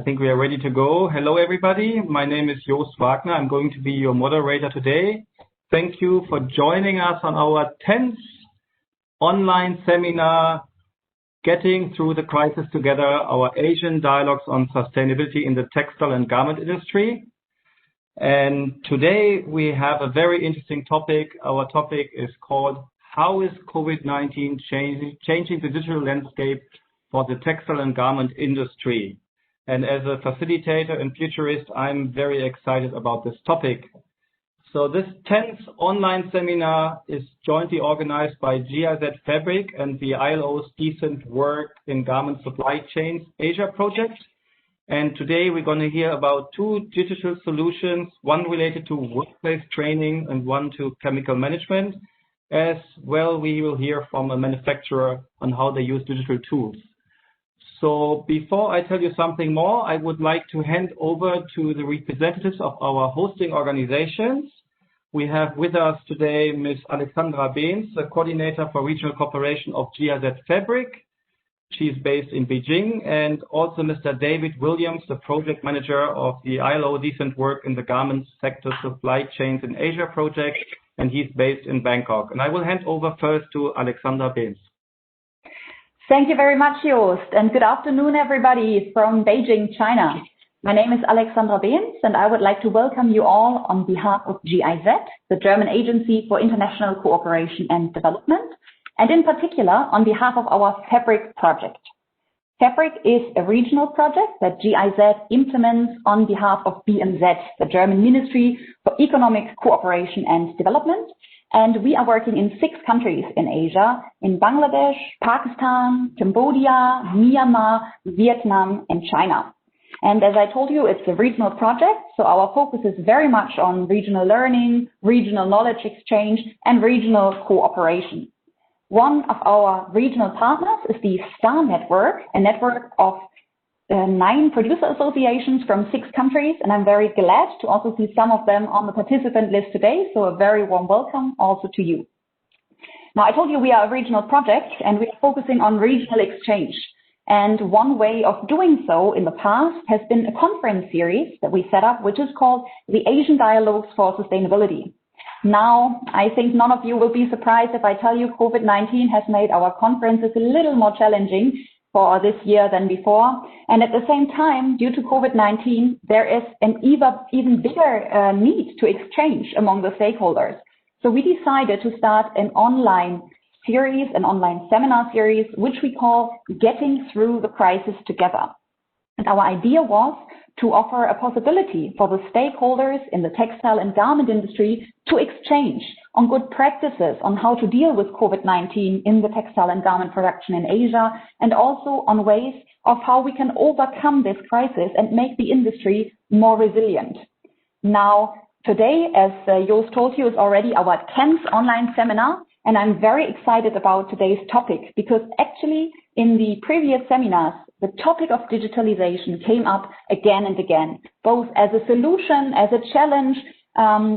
I think we are ready to go. Hello, everybody. My name is Jost Wagner. I'm going to be your moderator today. Thank you for joining us on our 10th online seminar, Getting Through the Crisis Together, our Asian Dialogues on Sustainability in the Textile and Garment Industry. And today we have a very interesting topic. Our topic is called, How is COVID-19 changing the digital landscape for the textile and garment industry? And as a facilitator and futurist, I'm very excited about this topic. So this 10th online seminar is jointly organized by GIZ FABRIC and the ILO's Decent Work in Garment Supply Chains Asia project. And today we're going to hear about two digital solutions, one related to workplace training and one to chemical management. As well, we will hear from a manufacturer on how they use digital tools. So before I tell you something more, I would like to hand over to the representatives of our hosting organizations. We have with us today Ms. Alexandra Behns, the coordinator for regional cooperation of GIZ FABRIC. She's based in Beijing, and also Mr. David Williams, the project manager of the ILO Decent Work in the Garment Sector Supply Chains in Asia project, and he's based in Bangkok. And I will hand over first to Alexandra Behns. Thank you very much, Jost, and good afternoon, everybody from Beijing, China. My name is Alexandra Behns, and I would like to welcome you all on behalf of GIZ, the German Agency for International Cooperation and Development, and in particular on behalf of our FABRIC project. FABRIC is a regional project that GIZ implements on behalf of BMZ, the German Ministry for Economic Cooperation and Development. And we are working in 6 countries in Asia, in Bangladesh, Pakistan, Cambodia, Myanmar, Vietnam, and China. And as I told you, it's a regional project, so our focus is very much on regional learning, regional knowledge exchange, and regional cooperation. One of our regional partners is the STAR network, a network of 9 producer associations from 6 countries, and I'm very glad to also see some of them on the participant list today, so a very warm welcome also to you. Now, I told you we are a regional project, and we are focusing on regional exchange. And one way of doing so in the past has been a conference series that we set up, which is called the Asian Dialogues for Sustainability. Now, I think none of you will be surprised if I tell you COVID-19 has made our conferences a little more challenging for this year than before. And at the same time, due to COVID-19, there is an even bigger need to exchange among the stakeholders. So we decided to start an online series, an online seminar series, which we call Getting Through the Crisis Together. And our idea was to offer a possibility for the stakeholders in the textile and garment industry to exchange on good practices on how to deal with COVID-19 in the textile and garment production in Asia, and also on ways of how we can overcome this crisis and make the industry more resilient. Now, today, as Jost told you, is already our 10th online seminar, and I'm very excited about today's topic because actually in the previous seminars, the topic of digitalization came up again and again, both as a solution, as a challenge,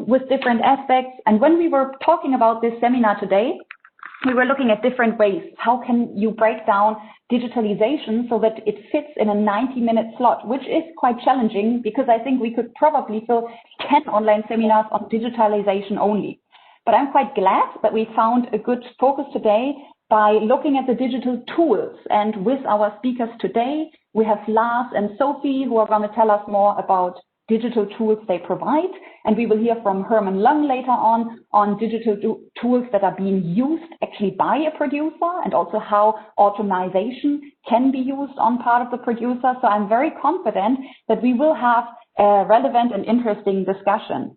with different aspects. And when we were talking about this seminar today, we were looking at different ways. How can you break down digitalization so that it fits in a 90-minute slot, which is quite challenging because I think we could probably fill 10 online seminars on digitalization only. But I'm quite glad that we found a good focus today by looking at the digital tools. And with our speakers today, we have Lars and Sophie, who are going to tell us more about digital tools they provide. And we will hear from Herman Lung later on digital tools that are being used actually by a producer and also how automation can be used on part of the producer. So I'm very confident that we will have a relevant and interesting discussion.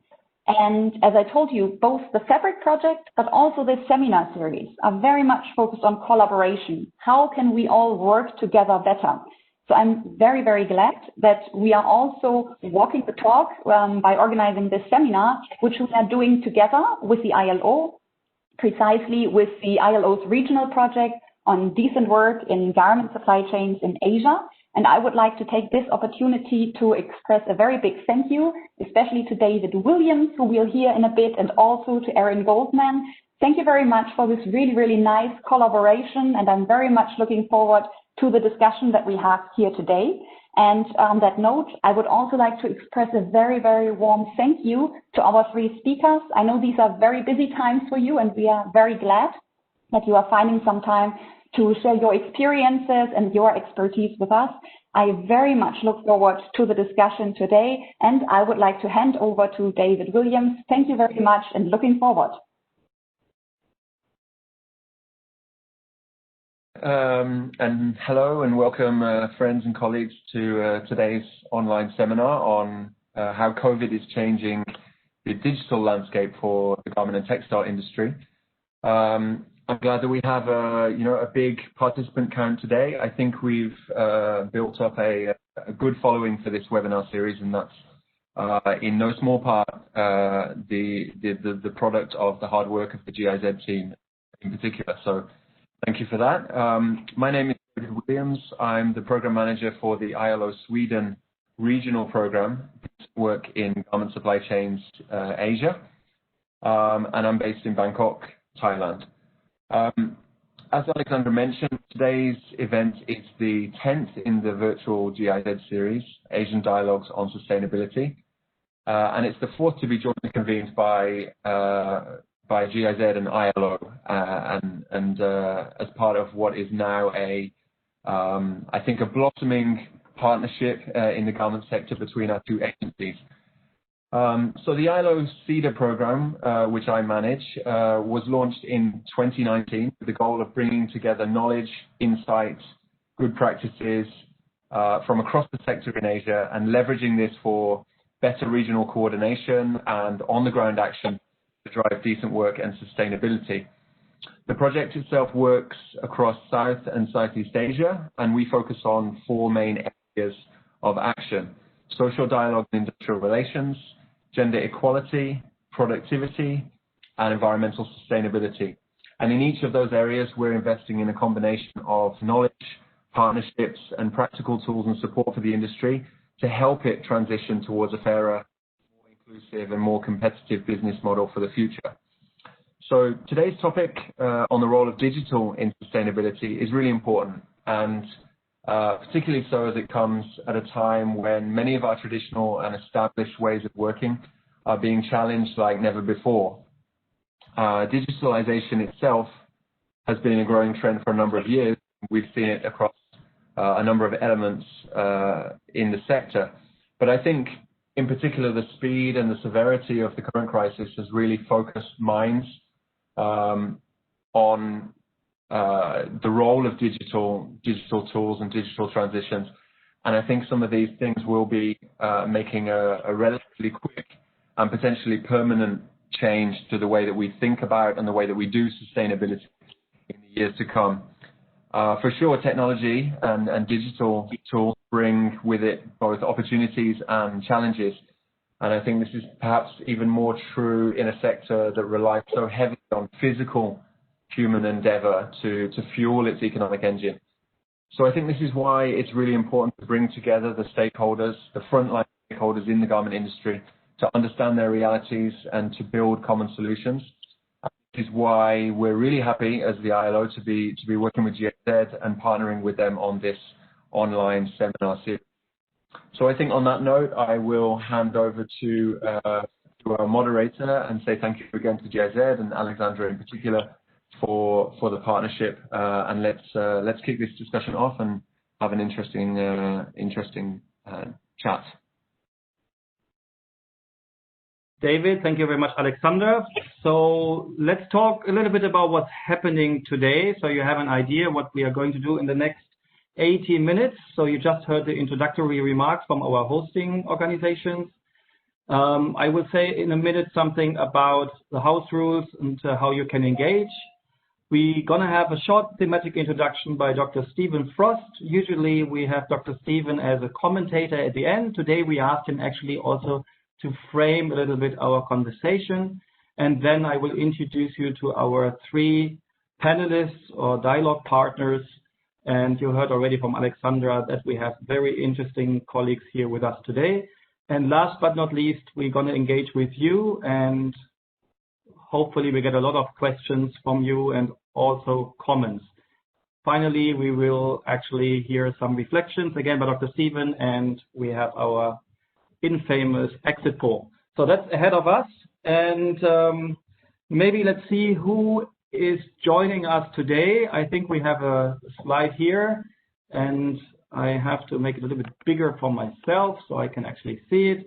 And as I told you, both the FABRIC project, but also this seminar series are very much focused on collaboration. How can we all work together better? So I'm very, very glad that we are also walking the talk by organizing this seminar, which we are doing together with the ILO, precisely with the ILO's regional project on decent work in garment supply chains in Asia. And I would like to take this opportunity to express a very big thank you, especially to David Williams, who we'll hear in a bit, and also to Erin Goldman. Thank you very much for this really, really nice collaboration, and I'm very much looking forward to the discussion that we have here today. And on that note, I would also like to express a very, very warm thank you to our three speakers. I know these are very busy times for you, and we are very glad that you are finding some time to share your experiences and your expertise with us. I very much look forward to the discussion today, and I would like to hand over to David Williams. Thank you very much and looking forward. And hello and welcome friends and colleagues to today's online seminar on how COVID is changing the digital landscape for the garment and textile industry. I'm glad that we have a big participant count today. I think we've built up a good following for this webinar series, and that's in no small part the product of the hard work of the GIZ team in particular. So thank you for that. My name is David Williams. I'm the program manager for the ILO Sweden regional program, work in garment supply chains Asia, and I'm based in Bangkok, Thailand. As Alexandra mentioned, today's event is the 10th in the virtual GIZ series, Asian Dialogues on Sustainability, and it's the fourth to be jointly convened by GIZ and ILO, and as part of what is now I think a blossoming partnership in the garment sector between our two agencies. So the ILO CEDAR program, which I manage, was launched in 2019 with the goal of bringing together knowledge, insights, good practices from across the sector in Asia, and leveraging this for better regional coordination and on-the-ground action to drive decent work and sustainability. The project itself works across South and Southeast Asia, and we focus on four main areas of action: social dialogue and industrial relations, gender equality, productivity, and environmental sustainability. And in each of those areas, we're investing in a combination of knowledge, partnerships, and practical tools and support for the industry to help it transition towards a fairer, more inclusive, and more competitive business model for the future. So today's topic on the role of digital in sustainability is really important, and particularly so as it comes at a time when many of our traditional and established ways of working are being challenged like never before. Digitalization itself has been a growing trend for a number of years. We've seen it across a number of elements in the sector. But I think, in particular, the speed and the severity of the current crisis has really focused minds on the role of digital tools and digital transitions. And I think some of these things will be making a relatively quick and potentially permanent change to the way that we think about and the way that we do sustainability in the years to come. For sure, technology and digital tools bring with it both opportunities and challenges. And I think this is perhaps even more true in a sector that relies so heavily on physical human endeavor to fuel its economic engine. So I think this is why it's really important to bring together the stakeholders, the frontline stakeholders in the garment industry, to understand their realities and to build common solutions. This is why we're really happy as the ILO to be working with GIZ and partnering with them on this online seminar series. So I think on that note, I will hand over to our moderator and say thank you again to GIZ and Alexandra in particular for the partnership, and let's kick this discussion off and have an interesting chat. David, thank you very much, Alexandra. So let's talk a little bit about what's happening today, so you have an idea what we are going to do in the next 80 minutes. So you just heard the introductory remarks from our hosting organizations. I will say in a minute something about the house rules and how you can engage. We're going to have a short thematic introduction by Dr. Stephen Frost. Usually we have Dr. Stephen as a commentator at the end. Today we asked him actually also to frame a little bit our conversation. And then I will introduce you to our three panelists or dialogue partners. And you heard already from Alexandra that we have very interesting colleagues here with us today. And last but not least, we're going to engage with you, and hopefully we get a lot of questions from you and also comments. finally, we will actually hear some reflections again by Dr. Stephen, and we have our infamous exit poll. So that's ahead of us. And maybe let's see who is joining us today. I think we have a slide here, and I have to make it a little bit bigger for myself so I can actually see it.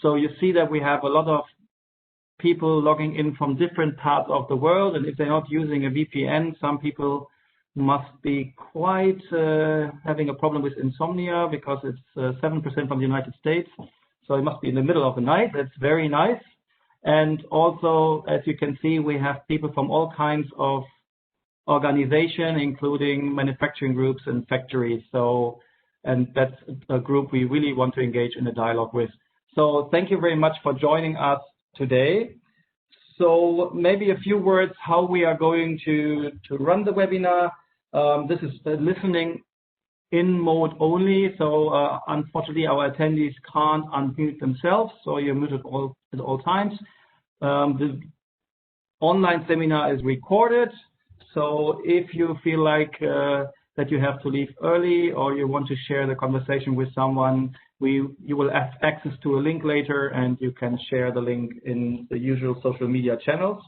So you see that we have a lot of people logging in from different parts of the world, and if they're not using a VPN, some people must be quite having a problem with insomnia, because it's 7% from the United States, so it must be in the middle of the night. That's very nice. And also, as you can see, we have people from all kinds of organization, including manufacturing groups and factories. So, and that's a group we really want to engage in a dialogue with. So thank you very much for joining us today. So maybe a few words how we are going to run the webinar. This is listening in mode only. So unfortunately, our attendees can't unmute themselves. So you're muted at all times. The online seminar is recorded. So if you feel like that you have to leave early, or you want to share the conversation with someone, you will have access to a link later, and you can share the link in the usual social media channels.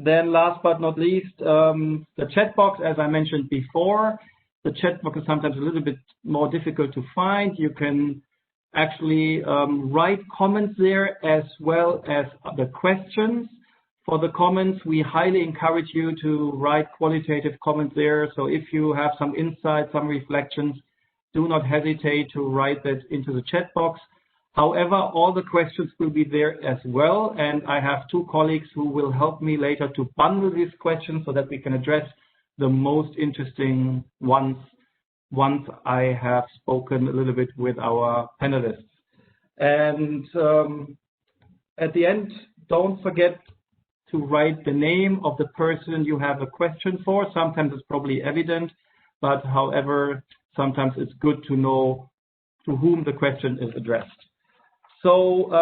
Then last but not least, the chat box, as I mentioned before, the chat box is sometimes a little bit more difficult to find. You can actually write comments there, as well as the questions. For the comments, we highly encourage you to write qualitative comments there. So if you have some insights, some reflections, do not hesitate to write that into the chat box. However, all the questions will be there as well, and I have two colleagues who will help me later to bundle these questions so that we can address the most interesting ones once I have spoken a little bit with our panelists. And at the end, don't forget to write the name of the person you have a question for. Sometimes it's probably evident, but however, sometimes it's good to know to whom the question is addressed. So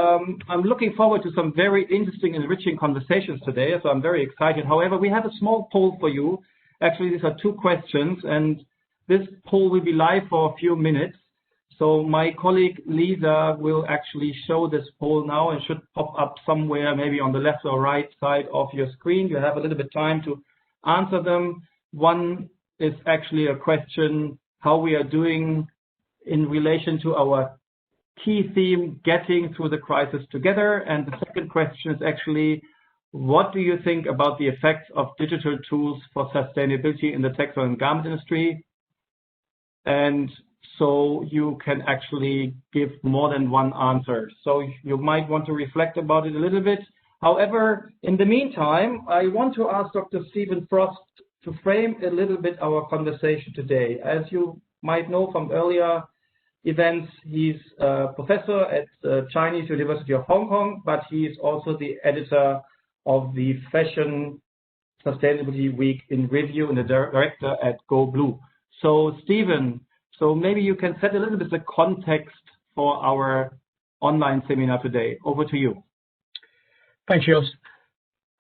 I'm looking forward to some very interesting, enriching conversations today. So I'm very excited. However, we have a small poll for you. Actually, these are two questions, and this poll will be live for a few minutes. So my colleague Lisa will actually show this poll now, and should pop up somewhere, maybe on the left or right side of your screen. You have a little bit of time to answer them. One is actually a question, how we are doing in relation to our key theme, getting through the crisis together. And the second question is actually, what do you think about the effects of digital tools for sustainability in the textile and garment industry? And so you can actually give more than one answer. So you might want to reflect about it a little bit. However, in the meantime, I want to ask Dr. Stephen Frost to frame a little bit our conversation today. As you might know from earlier events, he's a professor at the Chinese University of Hong Kong, but he is also the editor of the Fashion Sustainability Week in Review and the director at Go Blue. So Stephen, so maybe you can set a little bit the context for our online seminar today. Over to you. Thanks, Jos.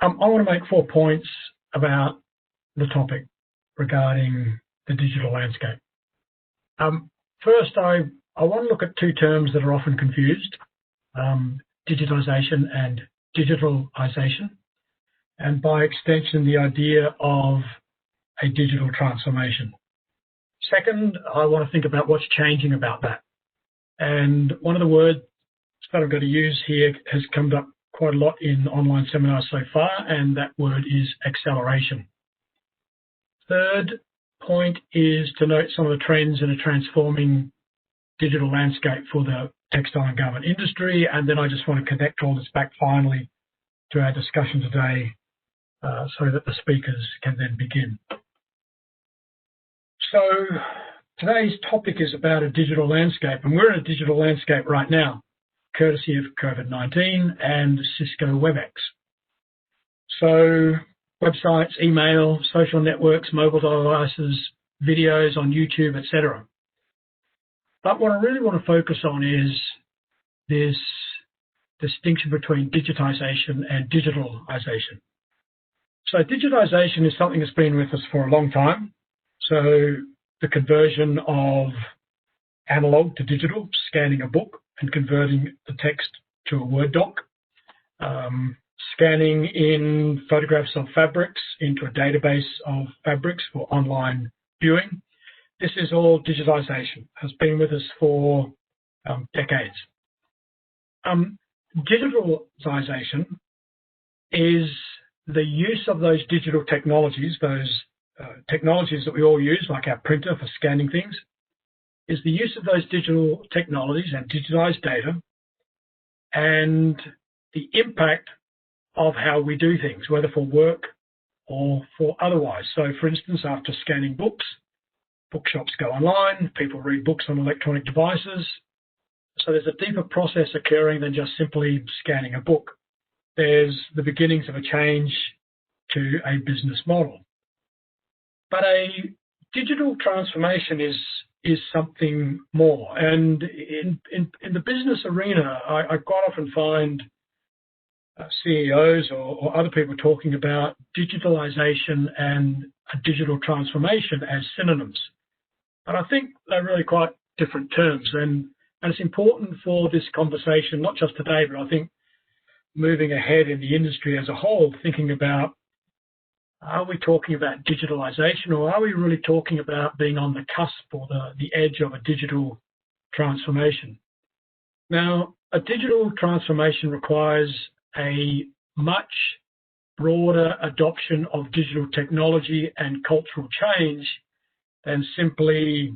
I want to make 4 points about the topic regarding the digital landscape. First, I want to look at two terms that are often confused, digitization and digitalization, and by extension, the idea of a digital transformation. Second, I want to think about what's changing about that. And one of the words that I'm going to use here has come up quite a lot in online seminars so far, and that word is acceleration. Third point is to note some of the trends in a transforming digital landscape for the textile and garment industry. And then I just want to connect all this back finally to our discussion today so that the speakers can then begin. So today's topic is about a digital landscape, and we're in a digital landscape right now, courtesy of COVID-19 and Cisco WebEx. So websites, email, social networks, mobile devices, videos on YouTube, etc. But what I really want to focus on is this distinction between digitization and digitalization. So digitization is something that's been with us for a long time. So the conversion of analog to digital, scanning a book and converting the text to a Word doc, scanning in photographs of fabrics into a database of fabrics for online viewing. This is all digitization, has been with us for decades. Digitalization is the use of those digital technologies, those technologies that we all use, like our printer for scanning things, is the use of those digital technologies and digitized data and the impact of how we do things, whether for work or for otherwise. So, for instance, after scanning books, bookshops go online, people read books on electronic devices. So there's a deeper process occurring than just simply scanning a book. There's the beginnings of a change to a business model. But a digital transformation is something more. And in the business arena, I quite often find CEOs or other people talking about digitalization and a digital transformation as synonyms. But I think they're really quite different terms. And it's important for this conversation, not just today, but I think moving ahead in the industry as a whole, thinking about, are we talking about digitalization, or are we really talking about being on the cusp or the edge of a digital transformation? Now, a digital transformation requires a much broader adoption of digital technology and cultural change than simply,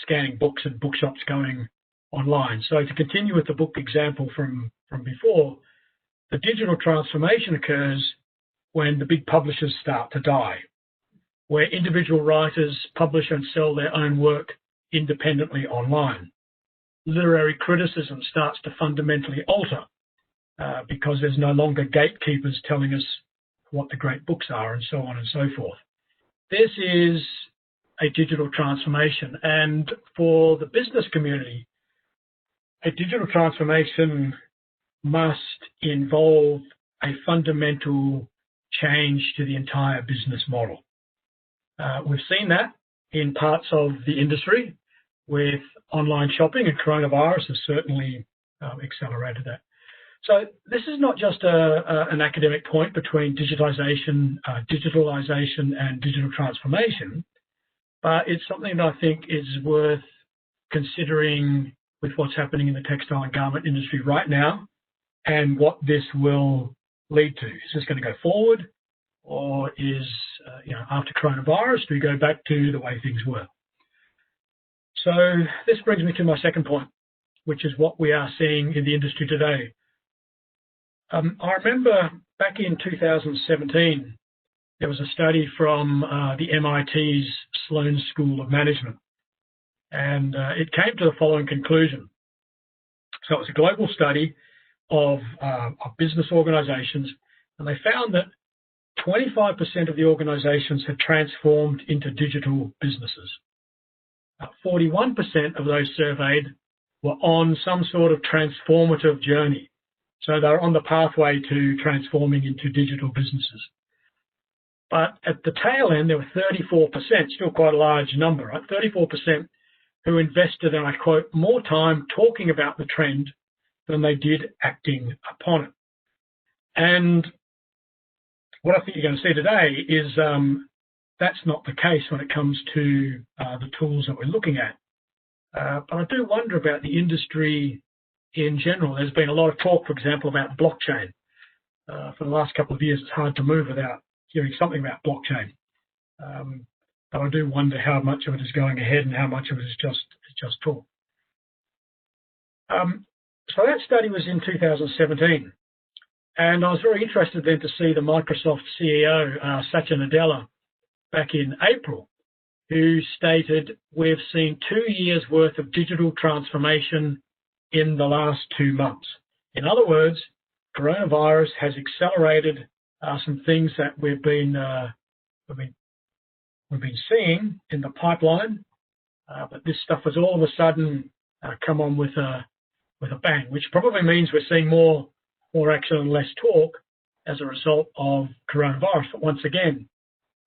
scanning books and bookshops going online. So to continue with the book example from before, the digital transformation occurs when the big publishers start to die, where individual writers publish and sell their own work independently online. Literary criticism starts to fundamentally alter because there's no longer gatekeepers telling us what the great books are, and so on and so forth. This is a digital transformation, and for the business community, a digital transformation must involve a fundamental change to the entire business model. We've seen that in parts of the industry with online shopping, and coronavirus has certainly accelerated that. So this is not just an academic point between digitalization, digitalization and digital transformation, but it's something that I think is worth considering with what's happening in the textile and garment industry right now and what this will lead to. Is this going to go forward, or is, after coronavirus, do we go back to the way things were? So this brings me to my second point, which is what we are seeing in the industry today. I remember back in 2017, there was a study from the MIT's Sloan School of Management, and it came to the following conclusion. So it was a global study of business organizations, and they found that 25% of the organizations had transformed into digital businesses. 41% of those surveyed were on some sort of transformative journey. So they're on the pathway to transforming into digital businesses. But at the tail end, there were 34%, still quite a large number, right? 34% who invested, and I quote, more time talking about the trend than they did acting upon it. And what I think you're going to see today is that's not the case when it comes to the tools that we're looking at. But I do wonder about the industry in general. There's been a lot of talk, for example, about blockchain. For the last couple of years, it's hard to move without hearing something about blockchain. But I do wonder how much of it is going ahead and how much of it is just talk. So that study was in 2017. And I was very interested then to see the Microsoft CEO, Satya Nadella, back in April, who stated, we've seen 2 years worth of digital transformation in the last 2 months. In other words, coronavirus has accelerated some things that we've been seeing in the pipeline, but this stuff has all of a sudden come on with a bang, which probably means we're seeing more action and less talk, as a result of coronavirus. But once again,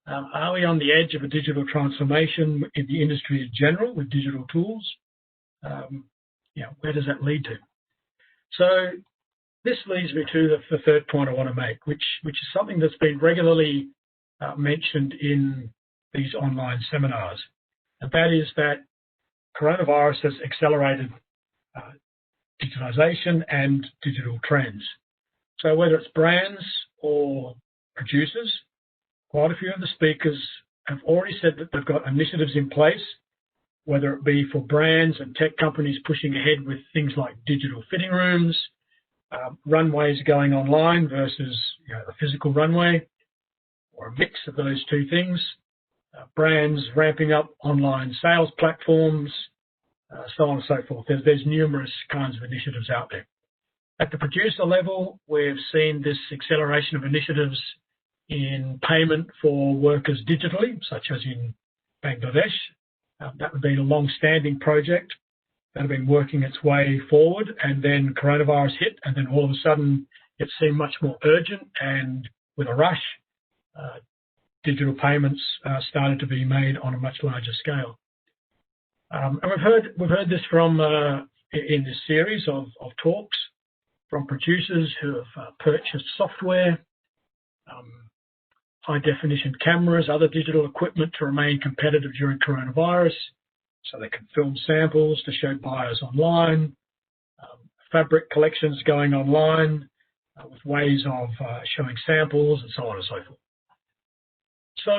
are we on the edge of a digital transformation in the industry in general with digital tools? Where does that lead to? So this leads me to the third point I want to make, which is something that's been regularly mentioned in these online seminars, and that is that coronavirus has accelerated digitalization and digital trends. So whether it's brands or producers, quite a few of the speakers have already said that they've got initiatives in place, whether it be for brands and tech companies pushing ahead with things like digital fitting rooms, runways going online versus the physical runway, or a mix of those two things, brands ramping up online sales platforms, so on and so forth. There's numerous kinds of initiatives out there. At the producer level, we've seen this acceleration of initiatives in payment for workers digitally, such as in Bangladesh. That would be a long-standing project that had been working its way forward, and then coronavirus hit, and then all of a sudden it seemed much more urgent, and with a rush, digital payments started to be made on a much larger scale. And we've heard this from in this series of talks from producers who have purchased software, high-definition cameras, other digital equipment to remain competitive during coronavirus, so they can film samples to show buyers online, fabric collections going online with ways of showing samples and so on and so forth. So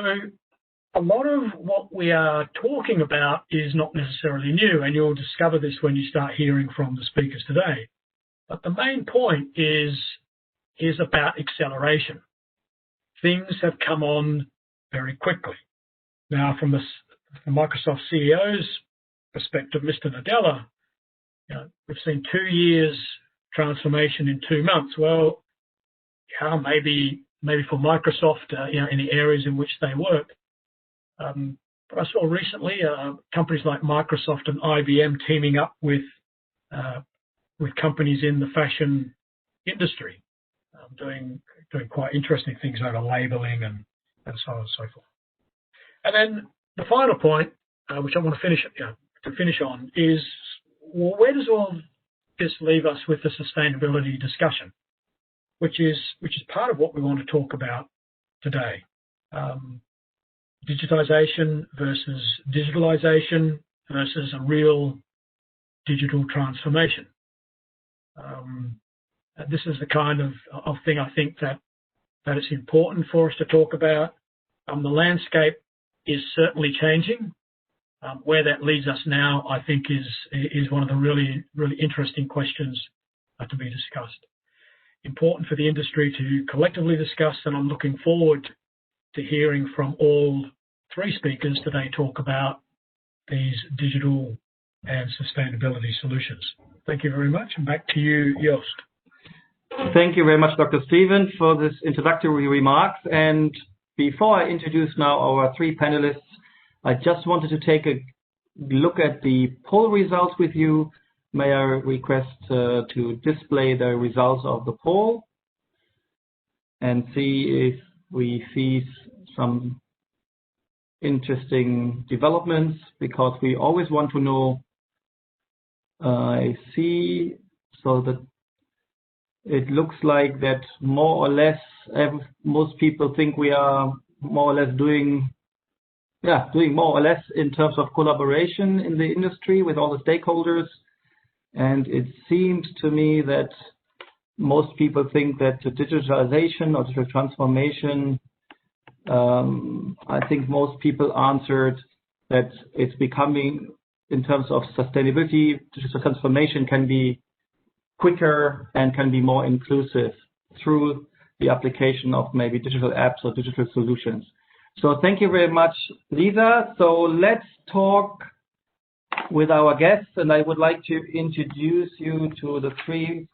a lot of what we are talking about is not necessarily new, and you'll discover this when you start hearing from the speakers today. But the main point is about acceleration. Things have come on very quickly. Now, from the Microsoft CEO's perspective, Mr. Nadella, we've seen 2 years transformation in 2 months. Well, maybe for Microsoft, in the areas in which they work. But I saw recently companies like Microsoft and IBM teaming up with companies in the fashion industry, doing quite interesting things over labeling and so on and so forth. And then the final point, which I want to finish on, is, well, where does all this leave us with the sustainability discussion, which is part of what we want to talk about today. Digitization versus digitalization versus a real digital transformation. This is the kind of thing I think that it's important for us to talk about. The landscape is certainly changing. Where that leads us now, I think, is one of the really, really interesting questions to be discussed. Important for the industry to collectively discuss, and I'm looking forward to hearing from all 3 speakers today talk about these digital and sustainability solutions. Thank you very much, and back to you, Joost. Thank you very much, Dr. Stephen, for this introductory remarks. And before I introduce now our 3 panelists, I just wanted to take a look at the poll results with you. May I request to display the results of the poll and see if we see some interesting developments, because we always want to know. I see, so that it looks like that more or less most people think we are more or less doing more or less in terms of collaboration in the industry with all the stakeholders. And it seems to me that most people think that the digitalization or digital transformation, I think most people answered that it's becoming, in terms of sustainability, digital transformation can be quicker and can be more inclusive through the application of maybe digital apps or digital solutions. So thank you very much, Lisa. So let's talk with our guests, and I would like to introduce you to the 3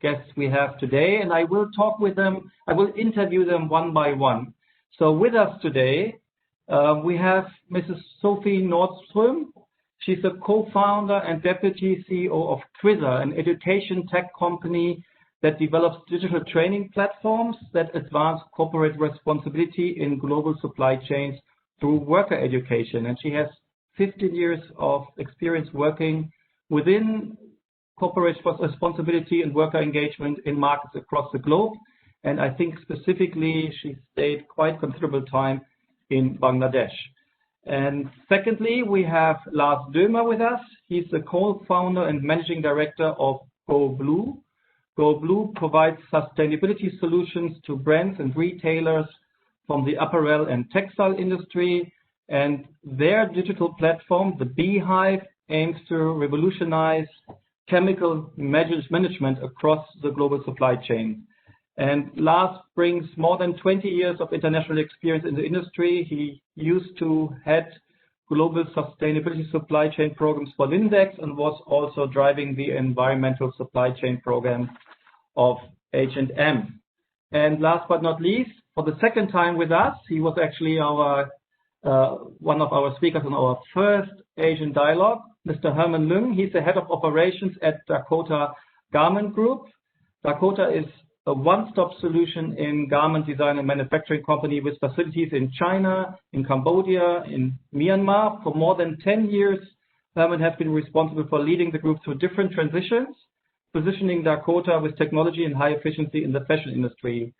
guests we have today, and I will talk with them. I will interview them one by one. So with us today, we have Mrs. Sophie Nordström. She's a co-founder and deputy CEO of GIZ, an education tech company that develops digital training platforms that advance corporate responsibility in global supply chains through worker education. And she has 15 years of experience working within corporate responsibility and worker engagement in markets across the globe. And I think specifically she stayed quite considerable time in Bangladesh. And secondly, we have Lars Dömer with us. He's the co-founder and managing director of GoBlue. GoBlue provides sustainability solutions to brands and retailers from the apparel and textile industry. And their digital platform, the Beehive, aims to revolutionize chemical management across the global supply chain. And Lars brings more than 20 years of international experience in the industry. He used to head global sustainability supply chain programs for Lindex and was also driving the environmental supply chain program of H&M. And last but not least, for the second time with us, he was actually our one of our speakers on our first Asian Dialogue, Mr. Herman Leung. He's the head of operations at Dakota Garment Group. Dakota is a one-stop solution in garment design and manufacturing company with facilities in China, in Cambodia, in Myanmar. For more than 10 years, Herman has been responsible for leading the group through different transitions, positioning Dakota with technology and high efficiency in the fashion industry.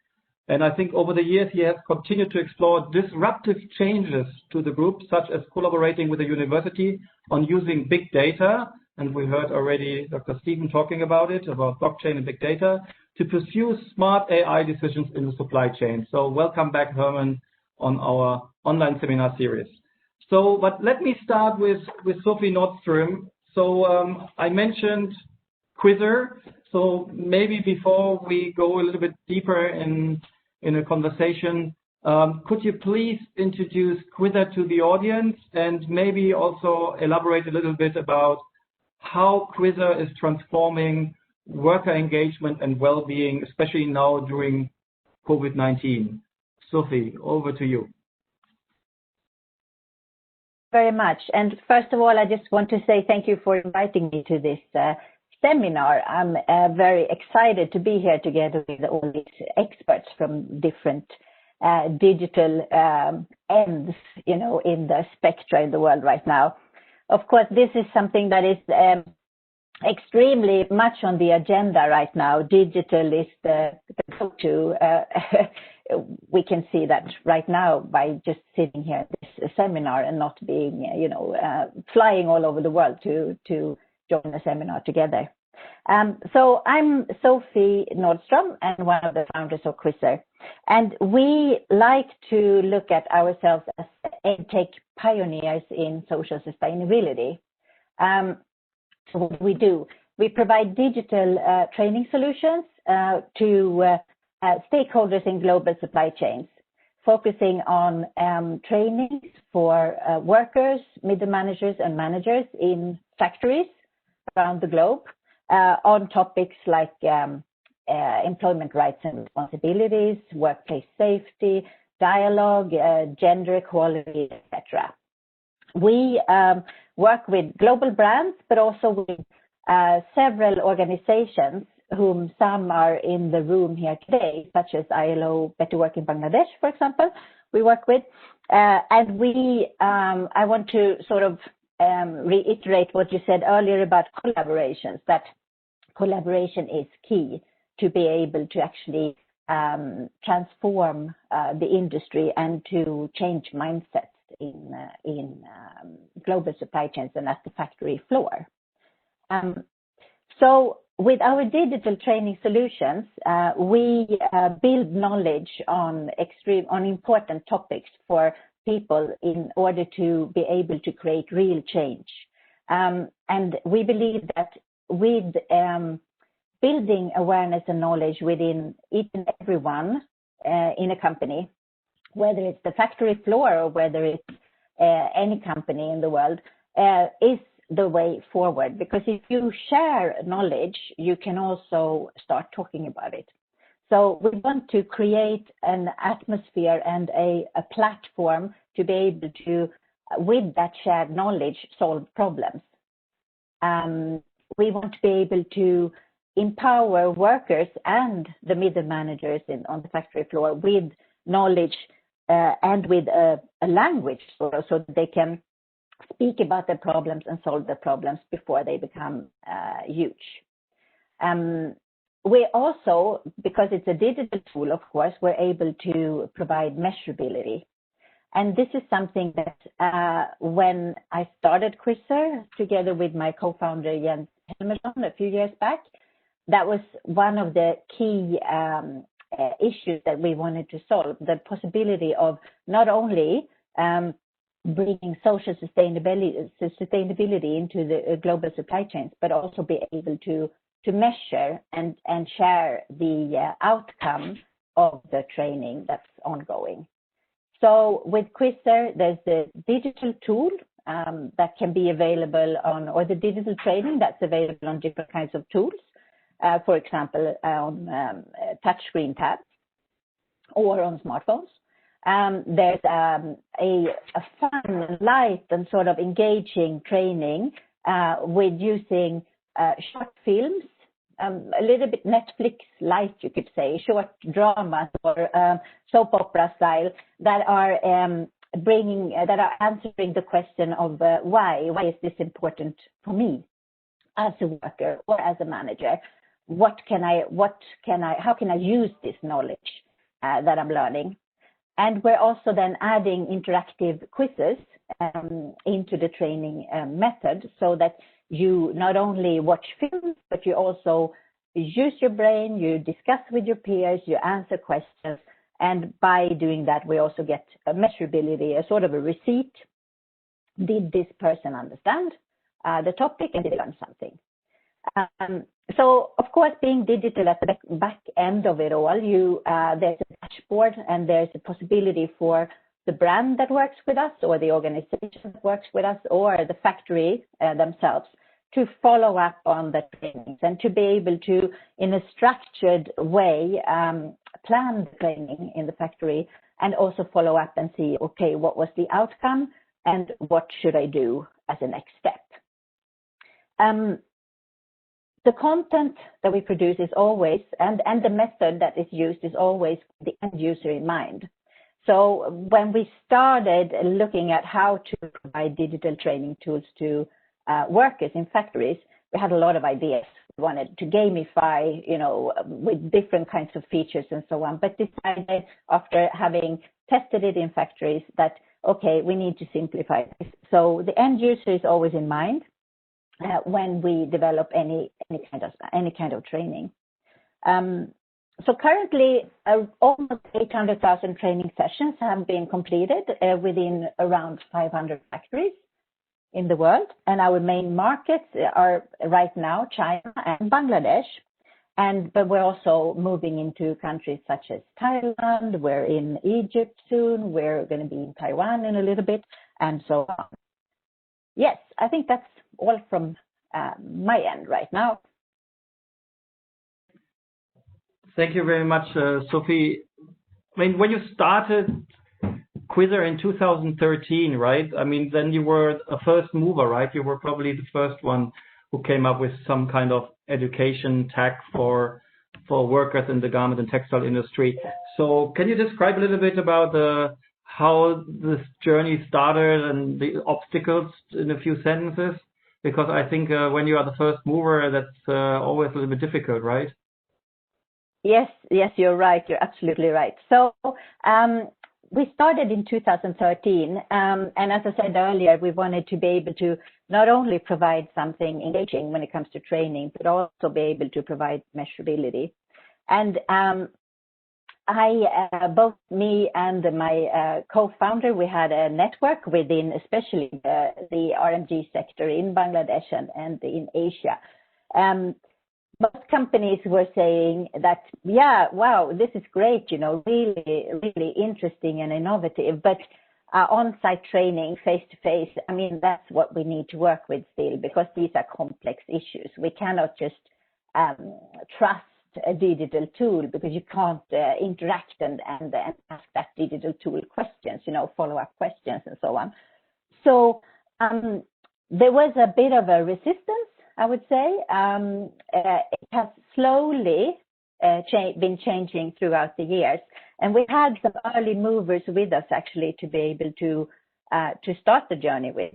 And I think over the years, he has continued to explore disruptive changes to the group, such as collaborating with the university on using big data. And we heard already Dr. Stephen talking about it, about blockchain and big data, to pursue smart AI decisions in the supply chain. So welcome back, Herman, on our online seminar series. But let me start with Sophie Nordström. So I mentioned Quizzer. So maybe before we go a little bit deeper in a conversation, could you please introduce Quizzer to the audience and maybe also elaborate a little bit about how Quizzer is transforming worker engagement and well-being, especially now during COVID-19. Sophie, over to you. Very much. And first of all, I just want to say thank you for inviting me to this seminar. I'm very excited to be here together with all these experts from different digital ends, in the spectra in the world right now. Of course, this is something that is extremely much on the agenda right now. Digital is the go-to. We can see that right now by just sitting here at this seminar and not being, flying all over the world to join a seminar together. So I'm Sophie Nordström and one of the founders of Quizzer. And we like to look at ourselves as EdTech pioneers in social sustainability. So what we do, we provide digital training solutions to stakeholders in global supply chains, focusing on trainings for workers, middle managers and managers in factories around the globe on topics like employment rights and responsibilities, workplace safety, dialogue, gender equality, etc. We work with global brands, but also with several organizations whom some are in the room here today, such as ILO Better Work in Bangladesh, for example, we work with. And I want to sort of reiterate what you said earlier about collaborations, that collaboration is key to be able to actually transform the industry and to change mindsets in global supply chains and at the factory floor. So with our digital training solutions, we build knowledge on important topics for people in order to be able to create real change. And we believe that with building awareness and knowledge within each and everyone in a company, whether it's the factory floor or whether it's any company in the world, is the way forward. Because if you share knowledge, you can also start talking about it. So we want to create an atmosphere and a platform to be able to, with that shared knowledge, solve problems. We want to be able to empower workers and the middle managers on the factory floor with knowledge and with a language so that they can speak about their problems and solve their problems before they become huge. We also, because it's a digital tool, of course, we're able to provide measurability. And this is something that when I started Quizzer together with my co-founder Jens Helmersson a few years back, that was one of the key issues that we wanted to solve, the possibility of not only bringing social sustainability into the global supply chains, but also be able to measure and share the outcome of the training that's ongoing. So with Quizzer, there's the digital tool that can be available on, or the digital training that's available on different kinds of tools, for example, on touchscreen tabs or on smartphones. There's a fun, light, and sort of engaging training with using short films, a little bit Netflix-like, you could say, short dramas or soap opera style that are answering the question of why is this important for me as a worker or as a manager? How can I use this knowledge that I'm learning? And we're also then adding interactive quizzes into the training method so that you not only watch films, but you also use your brain, you discuss with your peers, you answer questions. And by doing that, we also get a measurability, a sort of a receipt. Did this person understand the topic and did they learn something? So, of course, being digital at the back end of it all, there's a dashboard and there's a possibility for the brand that works with us or the organization that works with us or the factory themselves to follow up on the trainings and to be able to, in a structured way, plan the training in the factory and also follow up and see, okay, what was the outcome and what should I do as a next step? The content that we produce is always, and the method that is used is always the end user in mind. So when we started looking at how to provide digital training tools to workers in factories, we had a lot of ideas. We wanted to gamify, with different kinds of features and so on, but decided after having tested it in factories that, okay, we need to simplify this. So the end user is always in mind when we develop any kind of training. So currently, almost 800,000 training sessions have been completed within around 500 factories in the world. And our main markets are right now China and Bangladesh. But we're also moving into countries such as Thailand, we're in Egypt soon, we're going to be in Taiwan in a little bit, and so on. Yes, I think that's all from my end right now. Thank you very much, Sophie. I mean, when you started Quizzer in 2013, right? I mean, then you were a first mover, right? You were probably the first one who came up with some kind of education tag for workers in the garment and textile industry. So can you describe a little bit about how this journey started and the obstacles in a few sentences? Because I think when you are the first mover, that's always a little bit difficult, right? Yes, you're right. You're absolutely right. So we started in 2013, and as I said earlier, we wanted to be able to not only provide something engaging when it comes to training, but also be able to provide measurability. And both me and my co-founder, we had a network within especially the RMG sector in Bangladesh and in Asia. Most companies were saying that, yeah, wow, this is great, really, really interesting and innovative, but on-site training, face-to-face, I mean, that's what we need to work with still, because these are complex issues. We cannot just trust a digital tool because you can't interact and ask that digital tool questions, follow-up questions and so on. So there was a bit of a resistance, I would say. It has slowly been changing throughout the years. And we had some early movers with us actually to be able to start the journey with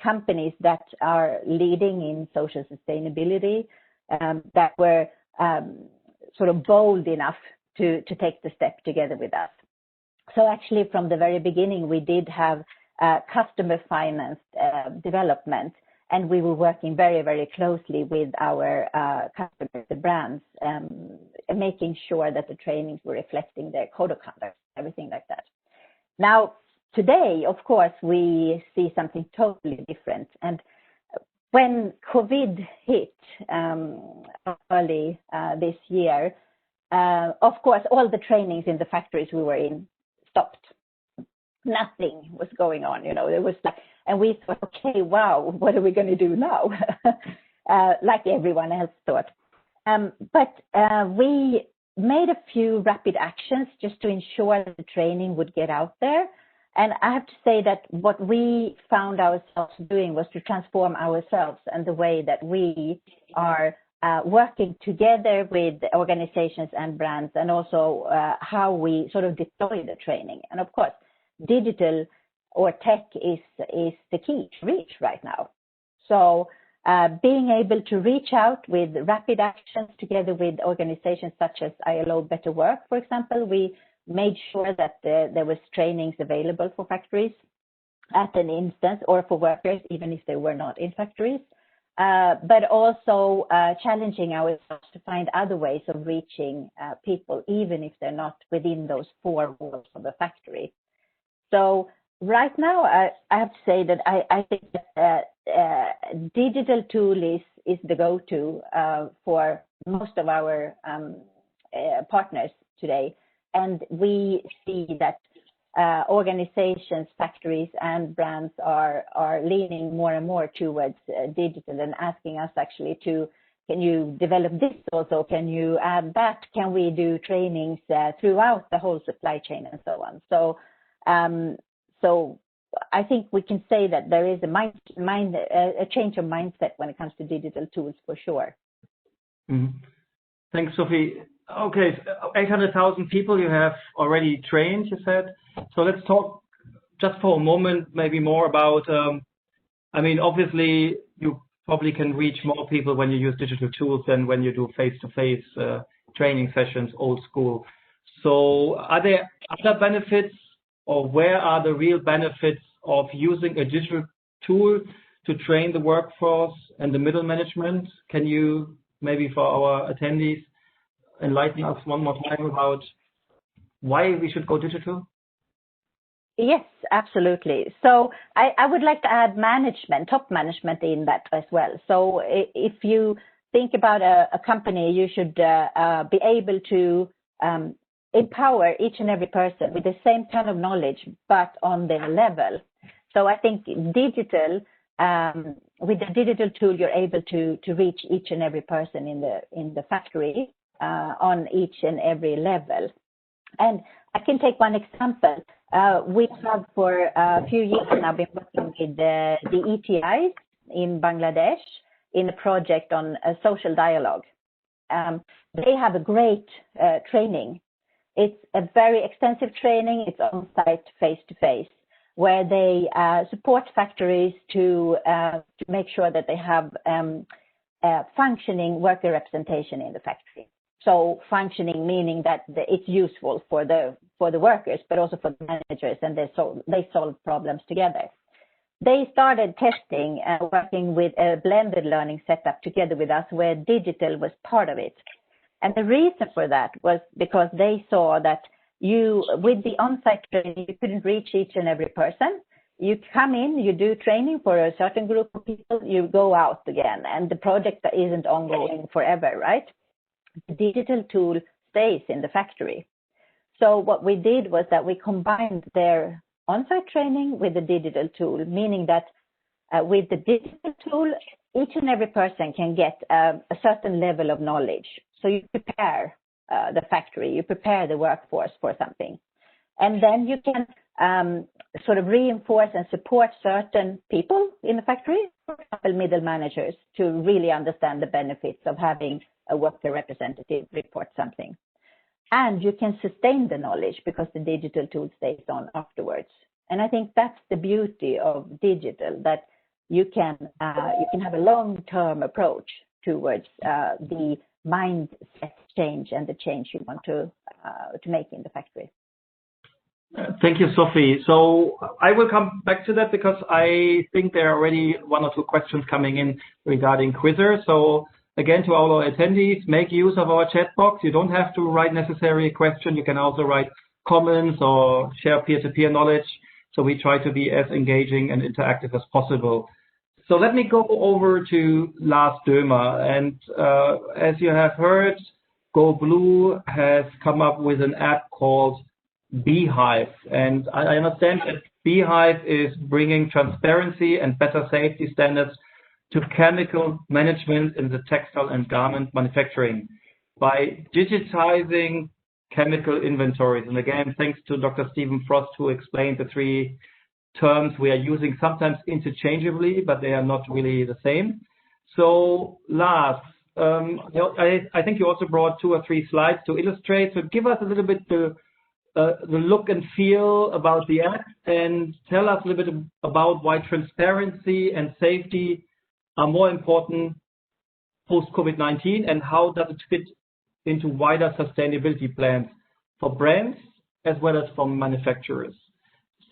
companies that are leading in social sustainability, that were sort of bold enough to take the step together with us. So actually from the very beginning, we did have customer financed development, and we were working very, very closely with our customers, the brands, making sure that the trainings were reflecting their code of conduct, everything like that. Now, today, of course, we see something totally different. And when COVID hit early this year, of course, all the trainings in the factories we were in stopped. Nothing was going on, you know. It was like, and we thought, okay, wow, what are we going to do now? Like everyone else thought. But we made a few rapid actions just to ensure that the training would get out there. And I have to say that what we found ourselves doing was to transform ourselves and the way that we are working together with organizations and brands, and also how we sort of deploy the training. And of course, digital or tech is the key to reach right now. So being able to reach out with rapid actions together with organizations such as ILO Better Work, for example, we made sure that there was trainings available for factories at an instance, or for workers, even if they were not in factories, but also challenging ourselves to find other ways of reaching people, even if they're not within those four walls of the factory. So right now, I have to say that I think that digital tool is the go-to for most of our partners today. And we see that organizations, factories, and brands are leaning more and more towards digital and asking us actually can you develop this also? Can you add that? Can we do trainings throughout the whole supply chain and so on? So I think we can say that there is a change of mindset when it comes to digital tools for sure. Mm-hmm. Thanks, Sophie. Okay, 800,000 people you have already trained, you said. So let's talk just for a moment, maybe more about, I mean, obviously you probably can reach more people when you use digital tools than when you do face-to-face training sessions, old school. So are there other benefits, or where are the real benefits of using a digital tool to train the workforce and the middle management? Can you, maybe for our attendees, enlighten us one more time about why we should go digital? Yes, absolutely. So I would like to add top management in that as well. So if you think about a company, you should be able to empower each and every person with the same kind of knowledge, but on their level. So I think digital, with the digital tool, you're able to reach each and every person in the factory on each and every level. And I can take one example. We have for a few years now been working with the ETIs in Bangladesh in a project on a social dialogue. They have a great training. It's a very extensive training. It's on-site, face-to-face, where they support factories to make sure that they have functioning worker representation in the factory. So functioning meaning that it's useful for the workers, but also for the managers, and they solve problems together. They started testing and working with a blended learning setup together with us, where digital was part of it. And the reason for that was because they saw that with the on-site training, you couldn't reach each and every person. You come in, you do training for a certain group of people, you go out again, and the project isn't ongoing forever, right? The digital tool stays in the factory. So what we did was that we combined their on-site training with the digital tool, meaning that with the digital tool, each and every person can get a certain level of knowledge. So you prepare the factory, you prepare the workforce for something. And then you can sort of reinforce and support certain people in the factory, for example, middle managers, to really understand the benefits of having a worker representative report something. And you can sustain the knowledge because the digital tool stays on afterwards. And I think that's the beauty of digital, that you can have a long-term approach towards the mindset change and the change you want to make in the factory. Thank you, Sophie. So I will come back to that because I think there are already one or two questions coming in regarding Quizzer. So again, to all our attendees, make use of our chat box. You don't have to write necessarily a question. You can also write comments or share peer-to-peer knowledge. So we try to be as engaging and interactive as possible. So let me go over to Lars Dömer. And as you have heard, Go Blue has come up with an app called Beehive. And I understand that Beehive is bringing transparency and better safety standards to chemical management in the textile and garment manufacturing by digitizing chemical inventories. And again, thanks to Dr. Stephen Frost, who explained the three terms we are using sometimes interchangeably, but they are not really the same. So Lars, I think you also brought 2 or 3 slides to illustrate. So give us a little bit the look and feel about the app, and tell us a little bit about why transparency and safety are more important post-COVID-19, and how does it fit into wider sustainability plans for brands as well as for manufacturers.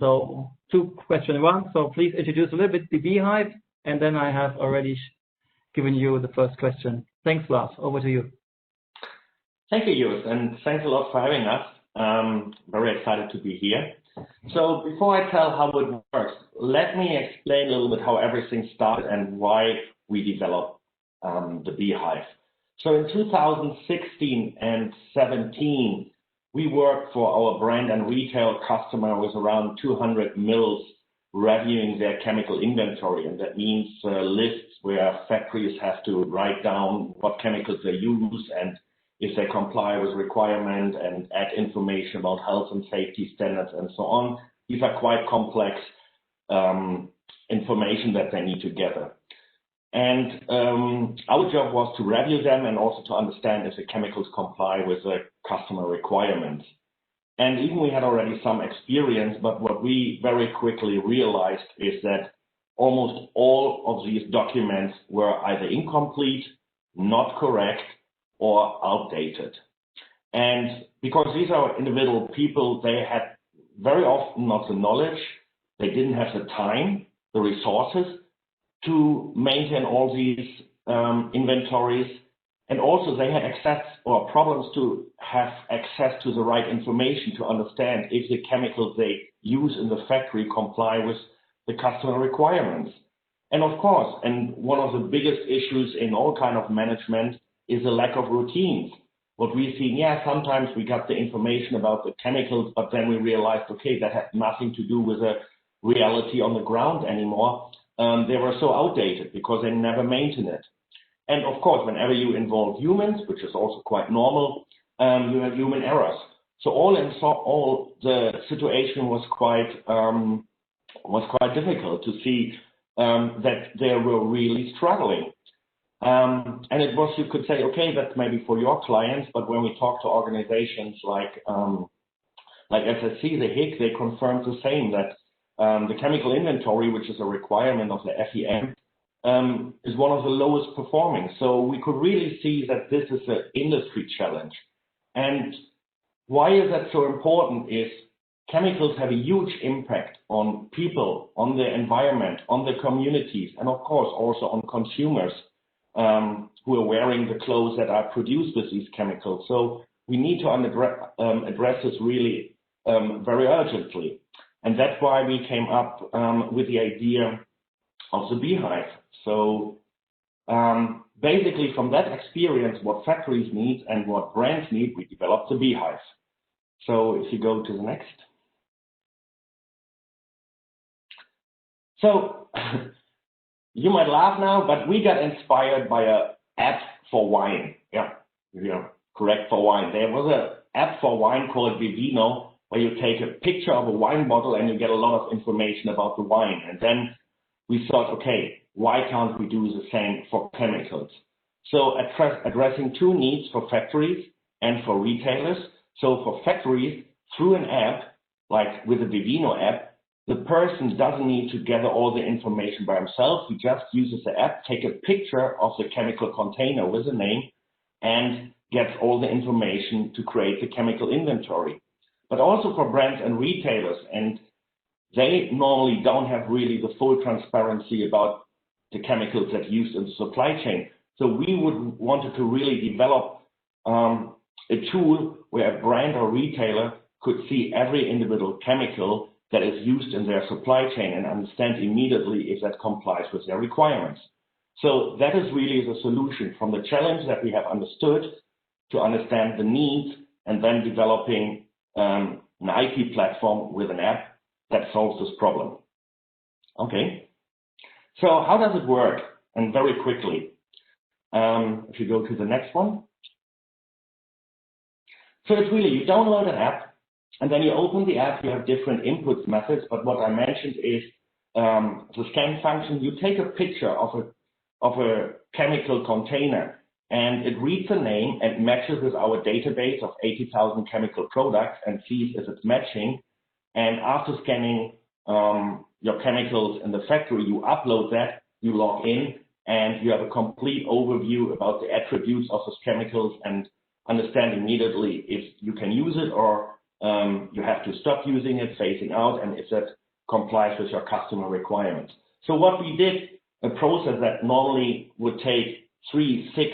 So 2 questions in 1. So please introduce a little bit the Beehive, and then I have already given you the first question. Thanks, Lars. Over to you. Thank you, Joost, and thanks a lot for having us. Very excited to be here. So before I tell how it works, let me explain a little bit how everything started and why we developed the Beehive. So in 2016 and 17, we worked for our brand and retail customer with around 200 mills reviewing their chemical inventory. And that means lists where factories have to write down what chemicals they use and if they comply with requirement, and add information about health and safety standards and so on. These are quite complex information that they need to gather. And our job was to review them and also to understand if the chemicals comply with the customer requirements. And even we had already some experience, but what we very quickly realized is that almost all of these documents were either incomplete, not correct, or outdated. And because these are individual people, they had very often not the knowledge, they didn't have the time, the resources to maintain all these inventories, and also they had access or problems to have access to the right information to understand if the chemicals they use in the factory comply with the customer requirements. And of course, and one of the biggest issues in all kind of management is a lack of routines. What we've seen, sometimes we got the information about the chemicals, but then we realized, okay, that had nothing to do with the reality on the ground anymore. They were so outdated because they never maintained it. And of course, whenever you involve humans, which is also quite normal, you have human errors. So all the situation was quite difficult to see that they were really struggling. And it was, you could say, okay, that's maybe for your clients, but when we talk to organizations like SSC, the HIC, they confirmed the same, that the chemical inventory, which is a requirement of the FEM, is one of the lowest performing. So we could really see that this is an industry challenge. And why is that so important is chemicals have a huge impact on people, on the environment, on the communities, and of course also on consumers who are wearing the clothes that are produced with these chemicals. So we need to address this really very urgently. And that's why we came up with the idea of the Beehive. So basically from that experience, what factories need and what brands need, we developed the Beehive. So if you go to the next. So you might laugh now, but we got inspired by an app for wine. Yeah, correct, for wine. There was an app for wine called Vivino, where you take a picture of a wine bottle and you get a lot of information about the wine. And then we thought, okay, why can't we do the same for chemicals? So addressing two needs for factories and for retailers. So for factories, through an app, like with the Vivino app, the person doesn't need to gather all the information by himself. He just uses the app, take a picture of the chemical container with a name, and gets all the information to create the chemical inventory. But also for brands and retailers, and they normally don't have really the full transparency about the chemicals that are used in the supply chain. So we wanted to really develop a tool where a brand or retailer could see every individual chemical that is used in their supply chain and understand immediately if that complies with their requirements. So that is really the solution from the challenge that we have understood to understand the needs and then developing an IT platform with an app that solves this problem. Okay, so how does it work? And very quickly, if you go to the next one. So it's really, you download an app, and then you open the app, you have different input methods, but what I mentioned is the scan function. You take a picture of a chemical container, and it reads the name and matches with our database of 80,000 chemical products and sees if it's matching. And after scanning your chemicals in the factory, you upload that, you log in, and you have a complete overview about the attributes of those chemicals and understand immediately if you can use it or you have to stop using it, phasing out, and if that complies with your customer requirements. So what we did, a process that normally would take 3, 6,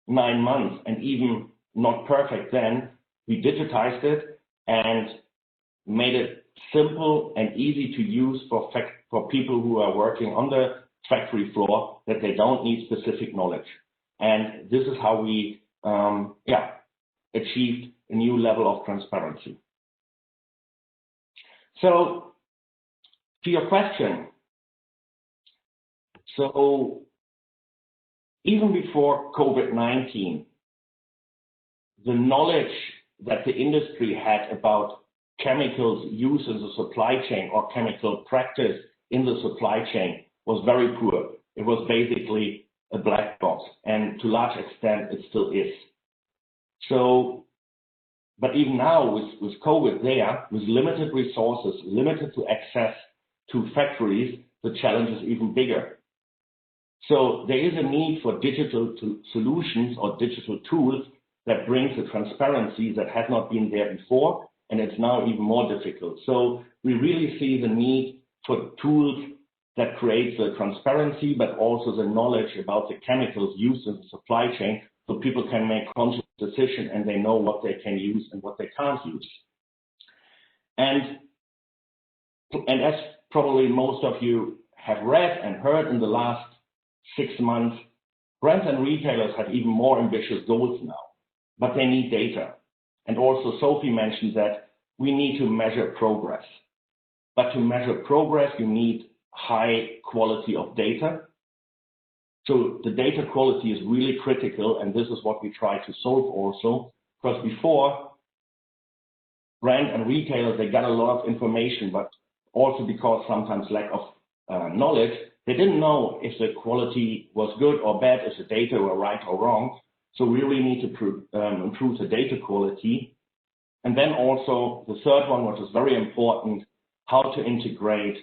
9 months and even not perfect then, we digitized it and made it simple and easy to use for people who are working on the factory floor, that they don't need specific knowledge. And this is how we achieved a new level of transparency. So to your question, so even before COVID-19, the knowledge that the industry had about chemicals used in the supply chain or chemical practice in the supply chain was very poor. It was basically a black box, and to a large extent it still is. So, but even now with COVID there, with limited resources, limited to access to factories, the challenge is even bigger. So there is a need for digital solutions or digital tools that brings the transparency that had not been there before, and it's now even more difficult. So we really see the need for tools that create the transparency, but also the knowledge about the chemicals used in the supply chain, so people can make conscious decisions and they know what they can use and what they can't use. And as probably most of you have read and heard in the last 6 months, brands and retailers have even more ambitious goals now, but they need data. And also Sophie mentioned that we need to measure progress. But to measure progress, you need high quality of data. So the data quality is really critical, and this is what we try to solve also, because before, brand and retailers, they got a lot of information, but also because sometimes lack of knowledge, they didn't know if the quality was good or bad, if the data were right or wrong. So we really need to improve the data quality. And then also the third one, which is very important, how to integrate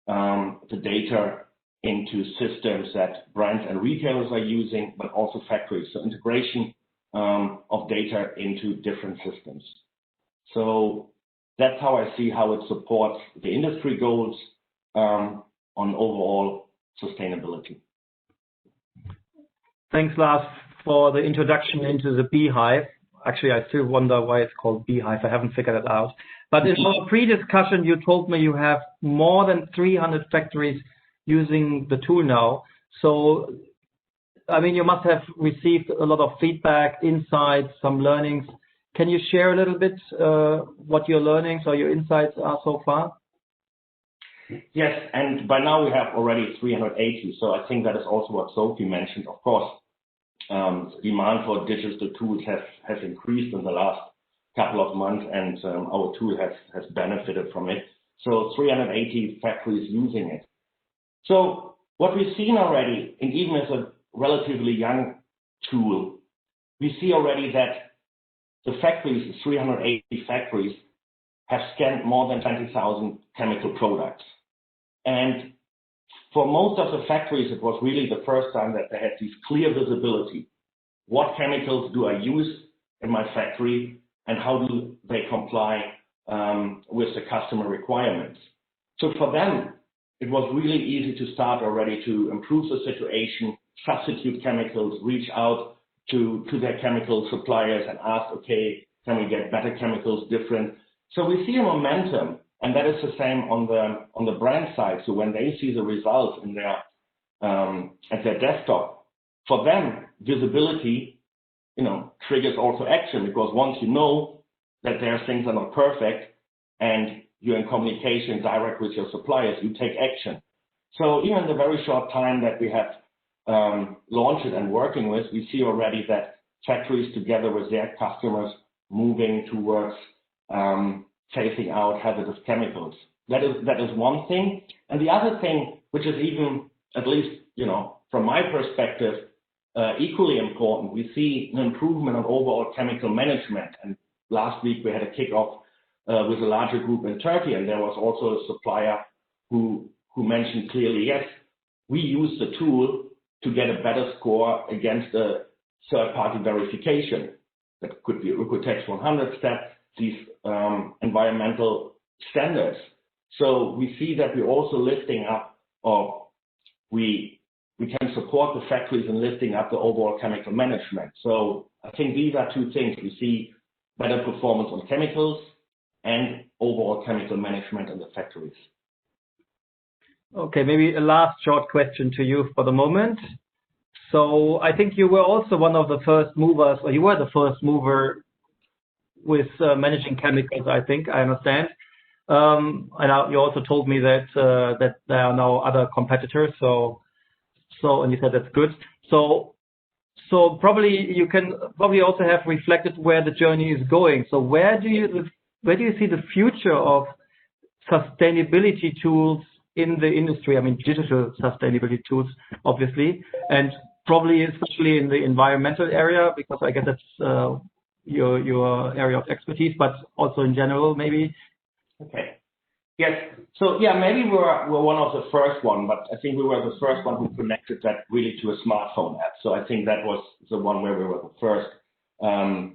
the data into systems that brands and retailers are using, but also factories. So integration of data into different systems. So that's how I see how it supports the industry goals on overall sustainability. Thanks, Lars, for the introduction into the beehive. Actually, I still wonder why it's called beehive. I haven't figured it out. But in our pre-discussion, you told me you have more than 300 factories using the tool now. So, I mean, you must have received a lot of feedback, insights, some learnings. Can you share a little bit what your learnings or your insights are so far? Yes, and by now we have already 380. So I think that is also what Sophie mentioned. Of course, demand for digital tools has increased in the last couple of months, and our tool has benefited from it. So 380 factories using it. So what we've seen already, and even as a relatively young tool, we see already that the factories, the 380 factories, have scanned more than 20,000 chemical products. And for most of the factories, it was really the first time that they had this clear visibility. What chemicals do I use in my factory, and how do they comply with the customer requirements? So for them, it was really easy to start already to improve the situation, substitute chemicals, reach out to their chemical suppliers and ask, okay, can we get better chemicals, different? So we see a momentum, and that is the same on the brand side. So when they see the results in their at their desktop, for them, visibility, triggers also action, because once you know that their things are not perfect and you're in communication direct with your suppliers, you take action. So even in the very short time that we have launched it and working with, we see already that factories together with their customers moving towards phasing out hazardous chemicals. That is one thing. And the other thing, which is even, at least, from my perspective, equally important, we see an improvement on overall chemical management. And last week we had a kickoff with a larger group in Turkey, and there was also a supplier who mentioned clearly, yes, we use the tool to get a better score against a third-party verification. That could be Text 100 step, these environmental standards. So we see that we're also lifting up, or we can support the factories in lifting up the overall chemical management. So I think these are two things. We see better performance on chemicals and overall chemical management in the factories. Okay, maybe a last short question to you for the moment. So I think you were also one of the first movers, or you were the first mover with managing chemicals, I think, I understand. And you also told me that there are now other competitors, and you said that's good. So probably you can also have reflected where the journey is going. So where do you see the future of sustainability tools in the industry? I mean, digital sustainability tools, obviously, and probably especially in the environmental area, because I guess that's your area of expertise, but also in general, maybe. Okay. Yes. So yeah, maybe we're one of the first one, but I think we were the first one who connected that really to a smartphone app. So I think that was the one where we were the first.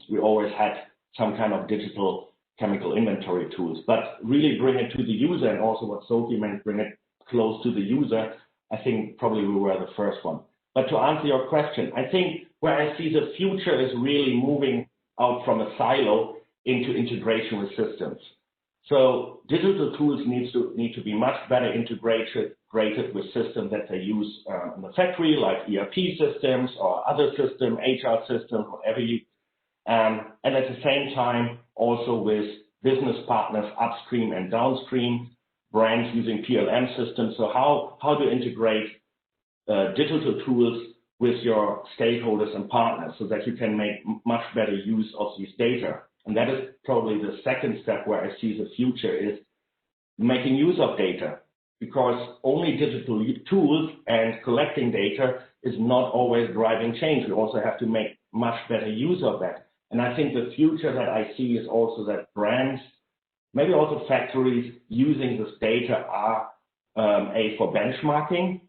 We always had some kind of digital chemical inventory tools, but really bring it to the user, and also what Sophie meant, bring it close to the user. I think probably we were the first one. But to answer your question, I think where I see the future is really moving out from a silo into integration with systems. So digital tools need to be much better integrated with systems that they use in the factory, like ERP systems or other systems, HR systems, whatever you. And at the same time, also with business partners upstream and downstream, brands using PLM systems. So how to integrate digital tools with your stakeholders and partners so that you can make much better use of this data. And that is probably the second step where I see the future is making use of data, because only digital tools and collecting data is not always driving change. We also have to make much better use of that. And I think the future that I see is also that brands, maybe also factories using this data are for benchmarking,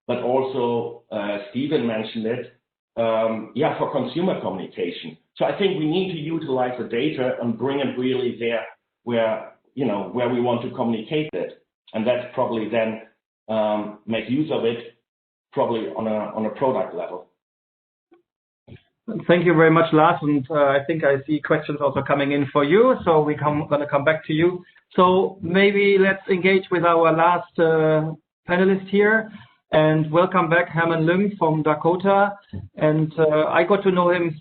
but also Stephen mentioned it, for consumer communication. So I think we need to utilize the data and bring it really there where we want to communicate it, and that's probably then make use of it probably on a product level. Thank you very much, Lars, and I think I see questions also coming in for you, so we're going to come back to you. So maybe let's engage with our last panelist here, and welcome back Herman Lüng from Dakota. And I got to know him.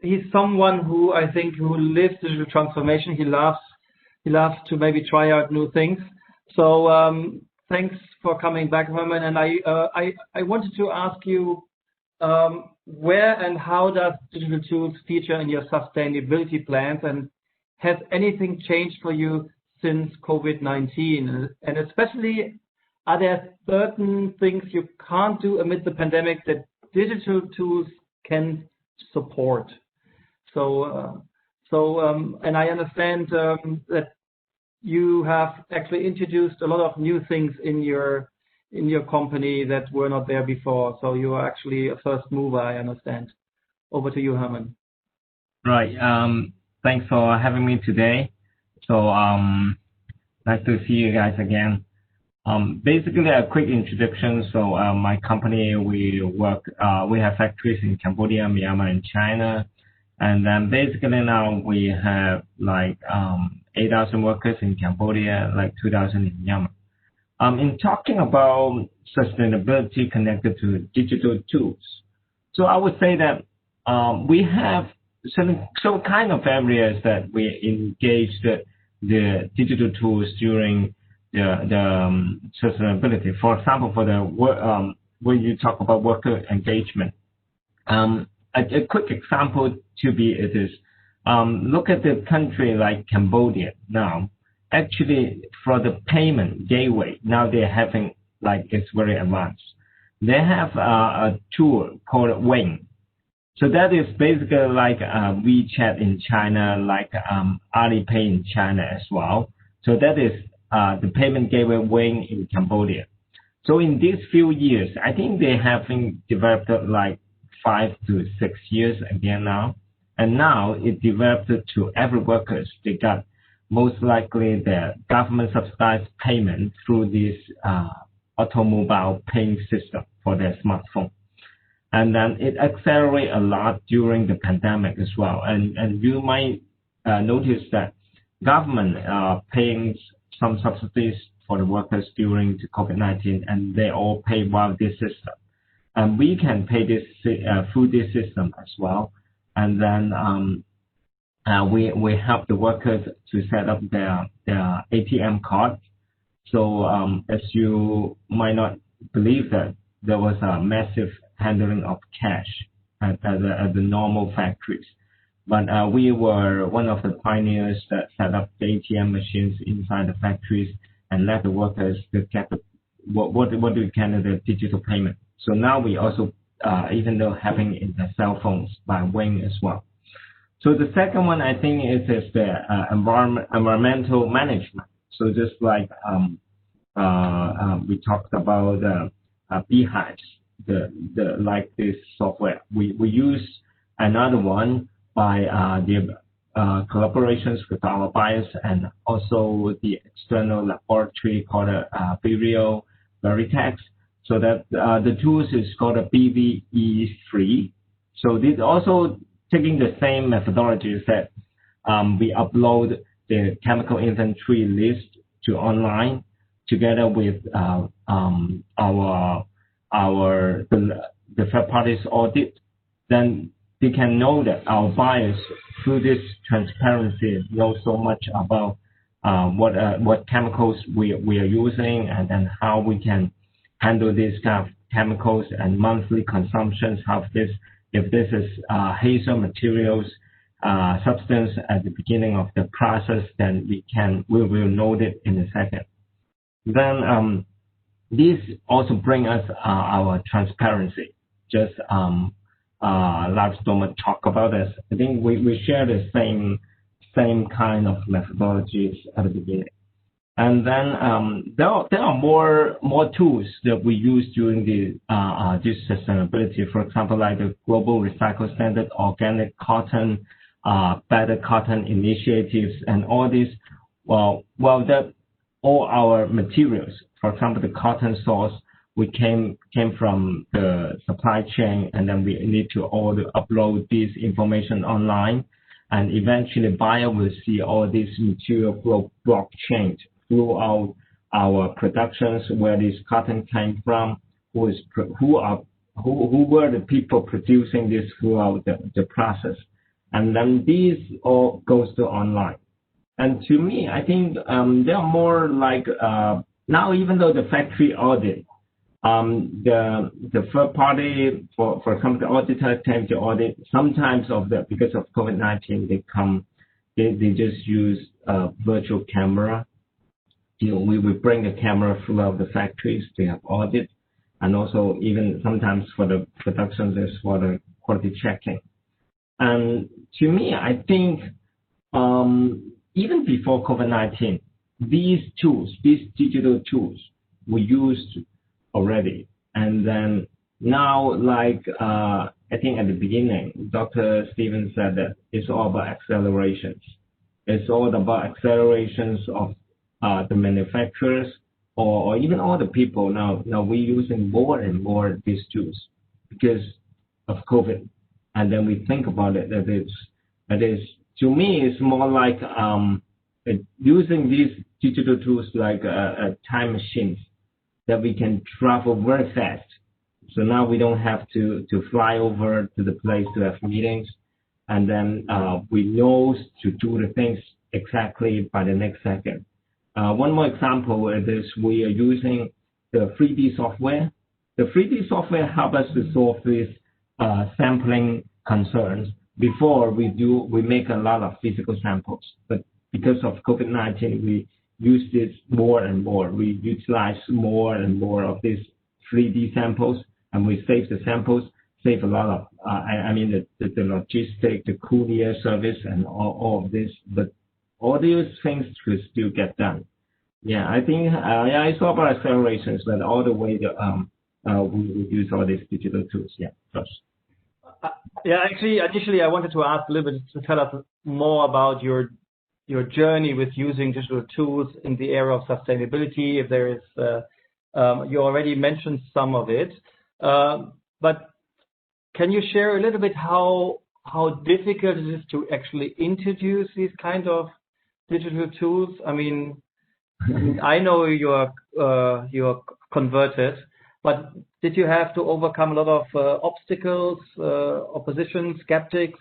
He's someone who I think who lives digital transformation. He loves to maybe try out new things. So thanks for coming back, Herman. And I wanted to ask you where and how does digital tools feature in your sustainability plans, and has anything changed for you since COVID-19? And especially, are there certain things you can't do amid the pandemic that digital tools can support? And I understand that you have actually introduced a lot of new things in your company that were not there before. So you are actually a first mover, I understand. Over to you, Herman. Right. Thanks for having me today. So nice to see you guys again. Basically, a quick introduction. So my company, we have factories in Cambodia, Myanmar, and China. And then basically now we have like 8,000 workers in Cambodia, like 2,000 in Myanmar. In talking about sustainability connected to digital tools, so I would say that we have some kind of areas that we engage the digital tools during the sustainability. For example, for the work, when you talk about worker engagement, a quick example to be it is look at the country like Cambodia now. Actually, for the payment gateway, now they're having, like, it's very advanced. They have a tool called Wing. So that is basically like WeChat in China, like Alipay in China as well. So that is the payment gateway Wing in Cambodia. So in these few years, I think they have been developed like 5 to 6 years again now. And now it developed to every workers. They got most likely the government subsidized payment through this automobile paying system for their smartphone. And then it accelerated a lot during the pandemic as well. And you might notice that government paying some subsidies for the workers during the COVID-19, and they all pay via this system. And we can pay this through this system as well. And then we help the workers to set up their ATM card. So as you might not believe that there was a massive handling of cash at the normal factories. But we were one of the pioneers that set up the ATM machines inside the factories and let the workers to get what we can the digital payment. So now we also even though having in the cell phones by Wing as well. So the second one I think is the environmental management. So just like we talked about beehives, the like this software. We use another one by the collaborations with our buyers and also the external laboratory called Burial Veritex. So that the tools is called a BVE3. So this also taking the same methodologies that we upload the chemical inventory list to online together with the third parties audit. Then they can know that our buyers through this transparency know so much about what chemicals we are using, and then how we can handle these kind of chemicals and monthly consumptions. If this is hazel materials substance at the beginning of the process, then we will note it in a second. Then this also bring us our transparency. Just Lars Domer talk about this. I think we share the same kind of methodologies at the beginning. And then there are more tools that we use during this sustainability. For example, like the Global Recycle Standard, organic cotton, better cotton initiatives, and all these. Well, that all our materials. For example, the cotton source, we came from the supply chain, and then we need to upload this information online, and eventually buyer will see all this material blockchain throughout our productions, where this cotton came from, who were the people producing this throughout the process, and then these all goes to online. And to me, I think they are more like now, even though the factory audit The third party, for example, the auditor tend to audit sometimes because of COVID-19, they just use a virtual camera. We bring the camera throughout the factories to have audit, and also even sometimes for the production, there's for the quality checking. And to me, I think even before COVID-19, these digital tools were used already. And then now, like I think at the beginning, Dr. Stevens said that it's all about accelerations. It's all about accelerations of the manufacturers or even all the people. Now we're using more and more these tools because of COVID. And then we think about it that is to me, it's more like using these digital tools like a time machine that we can travel very fast. So now we don't have to fly over to the place to have meetings, and then we know to do the things exactly by the next second. One more example is we are using the 3D software. The 3D software helps us to solve these sampling concerns. Before we make a lot of physical samples, but because of COVID-19, we use this more and more. We utilize more and more of these 3D samples, and we save the samples, save a lot of, the logistic, the courier service, and all of this. But all these things could still get done. Yeah, I think, it's all about accelerations, but all the way we use all these digital tools. Yeah, first. Actually, initially I wanted to ask a little bit to tell us more about your journey with using digital tools in the area of sustainability. If there is, you already mentioned some of it, but can you share a little bit how difficult it is to actually introduce these kind of digital tools? I mean, I know you're converted, but did you have to overcome a lot of obstacles, opposition, skeptics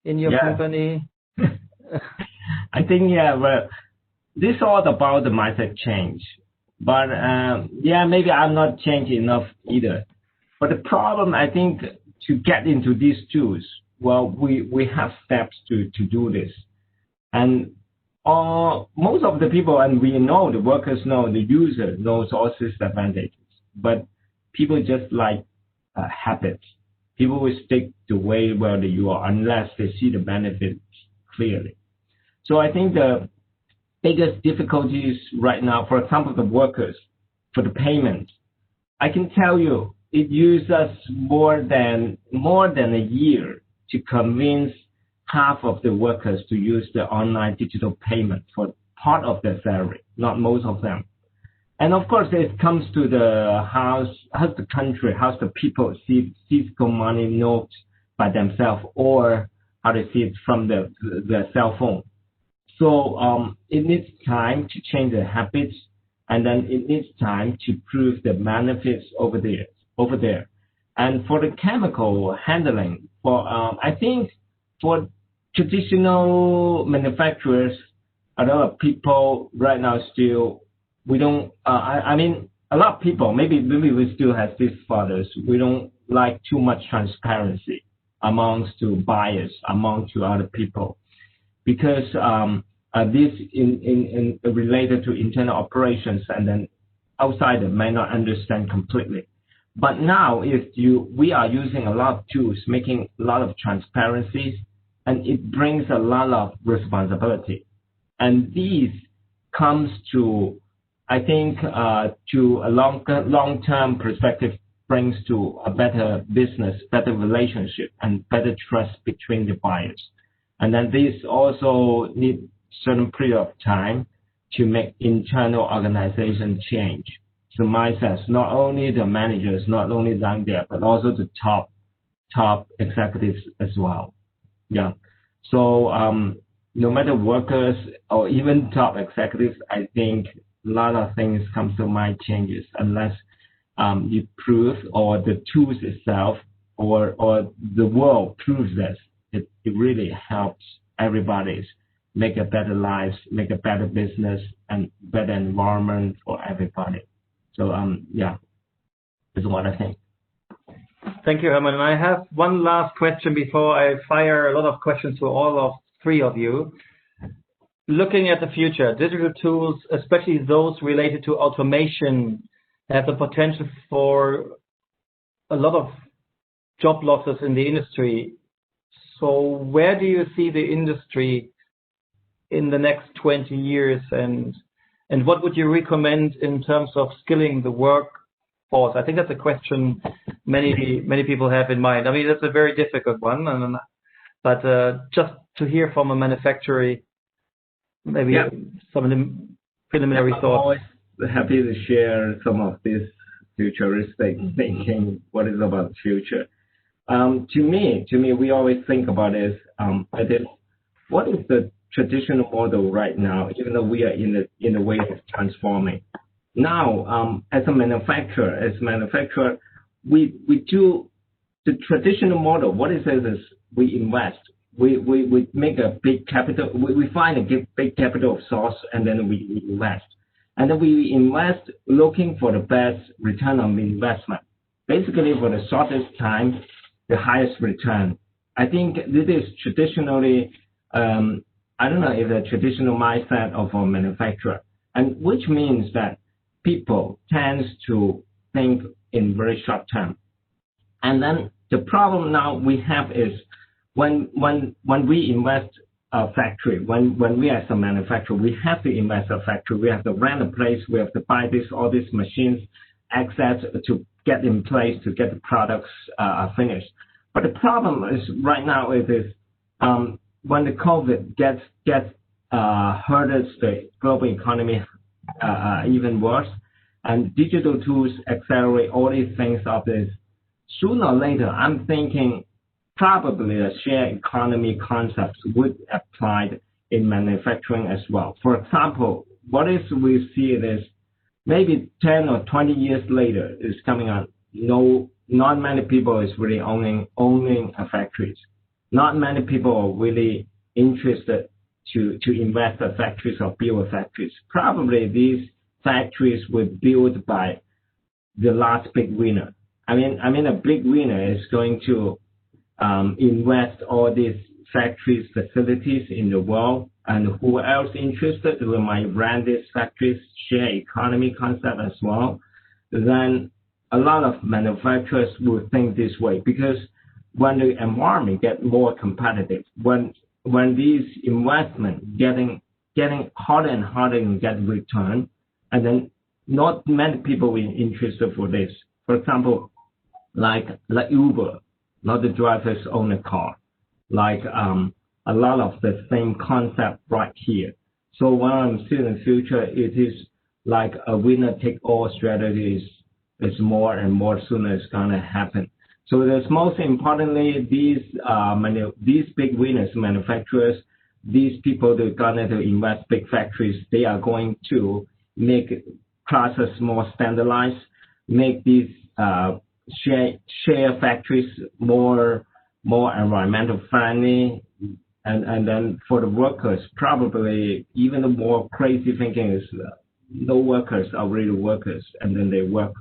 in your company? I think, well, this is all about the mindset change. But, maybe I'm not changed enough either. But the problem, I think, to get into these tools, well, we have steps to do this. And most of the people, and we know, the workers know, the user knows all these advantages. But people just like habits. People will stick the way where you are unless they see the benefits clearly. So I think the biggest difficulties right now, for example, the workers, for the payment, I can tell you it uses us more than a year to convince half of the workers to use the online digital payment for part of their salary, not most of them. And of course, it comes to how's the country, how's the people see physical money notes by themselves, or how they see it from the cell phone. So it needs time to change the habits, and then it needs time to prove the benefits over there. And for the chemical handling, I think for traditional manufacturers, a lot of people right now still. We don't, a lot of people, maybe we still have these fathers. We don't like too much transparency amongst to buyers, among to other people, because this in related to internal operations, and then outsider may not understand completely. But now, we are using a lot of tools, making a lot of transparencies, and it brings a lot of responsibility, and these comes to, I think, to a long-term perspective, brings to a better business, better relationship, and better trust between the buyers. And then this also need certain period of time to make internal organization change. So mindset, not only the managers, not only down there, but also the top executives as well. Yeah. So no matter workers or even top executives, I think a lot of things come to mind changes unless you prove, or the tools itself or the world proves this. It really helps everybody make a better lives, make a better business, and better environment for everybody. So is what I think. Thank you, Herman. I have one last question before I fire a lot of questions to all of three of you. Looking at the future, digital tools, especially those related to automation, have the potential for a lot of job losses in the industry. So where do you see the industry in the next 20 years, and what would you recommend in terms of skilling the workforce? I think that's a question many people have in mind. I mean, that's a very difficult one, but just to hear from a manufacturer, maybe some of the preliminary thoughts. I'm always happy to share some of this futuristic thinking. What is about the future? To me, we always think about is what is the traditional model right now, even though we are in the way of transforming. Now, as a manufacturer, we do the traditional model. What it says is we invest. We make a big capital. We find a big capital source, and then we invest. And then we invest looking for the best return on investment. Basically, for the shortest time, the highest return. I think this is traditionally, I don't know if a traditional mindset of a manufacturer, and which means that people tend to think in very short term. And then the problem now we have is when we invest a factory, when we as a manufacturer, we have to invest a factory, we have to rent a place, we have to buy all these machines, access to get in place to get the products finished. But the problem is right now is when the COVID gets hurts the global economy even worse, and digital tools accelerate all these things of this. Sooner or later, I'm thinking probably a shared economy concept would apply in manufacturing as well. For example, what is we see it is maybe 10 or 20 years later is coming on. Not many people is really owning a factories. Not many people are really interested to invest in factories or build factories. Probably these factories were built by the last big winner. I mean a big winner is going to invest all these factories, facilities in the world, and who else interested who might run these factories, share economy concept as well. Then a lot of manufacturers will think this way, because when the environment get more competitive, when these investments getting harder and harder and get return, and then not many people are interested for this. For example, like Uber, not the drivers own a car, like a lot of the same concept right here. So when I'm seeing in the future, it is like a winner take all strategies is more and more sooner is gonna happen. So there's most importantly these big winners, manufacturers, these people that are gonna invest big factories, they are going to make process more standardized, make these share factories more environmental friendly, and then for the workers, probably even the more crazy thinking is no workers are really workers, and then they work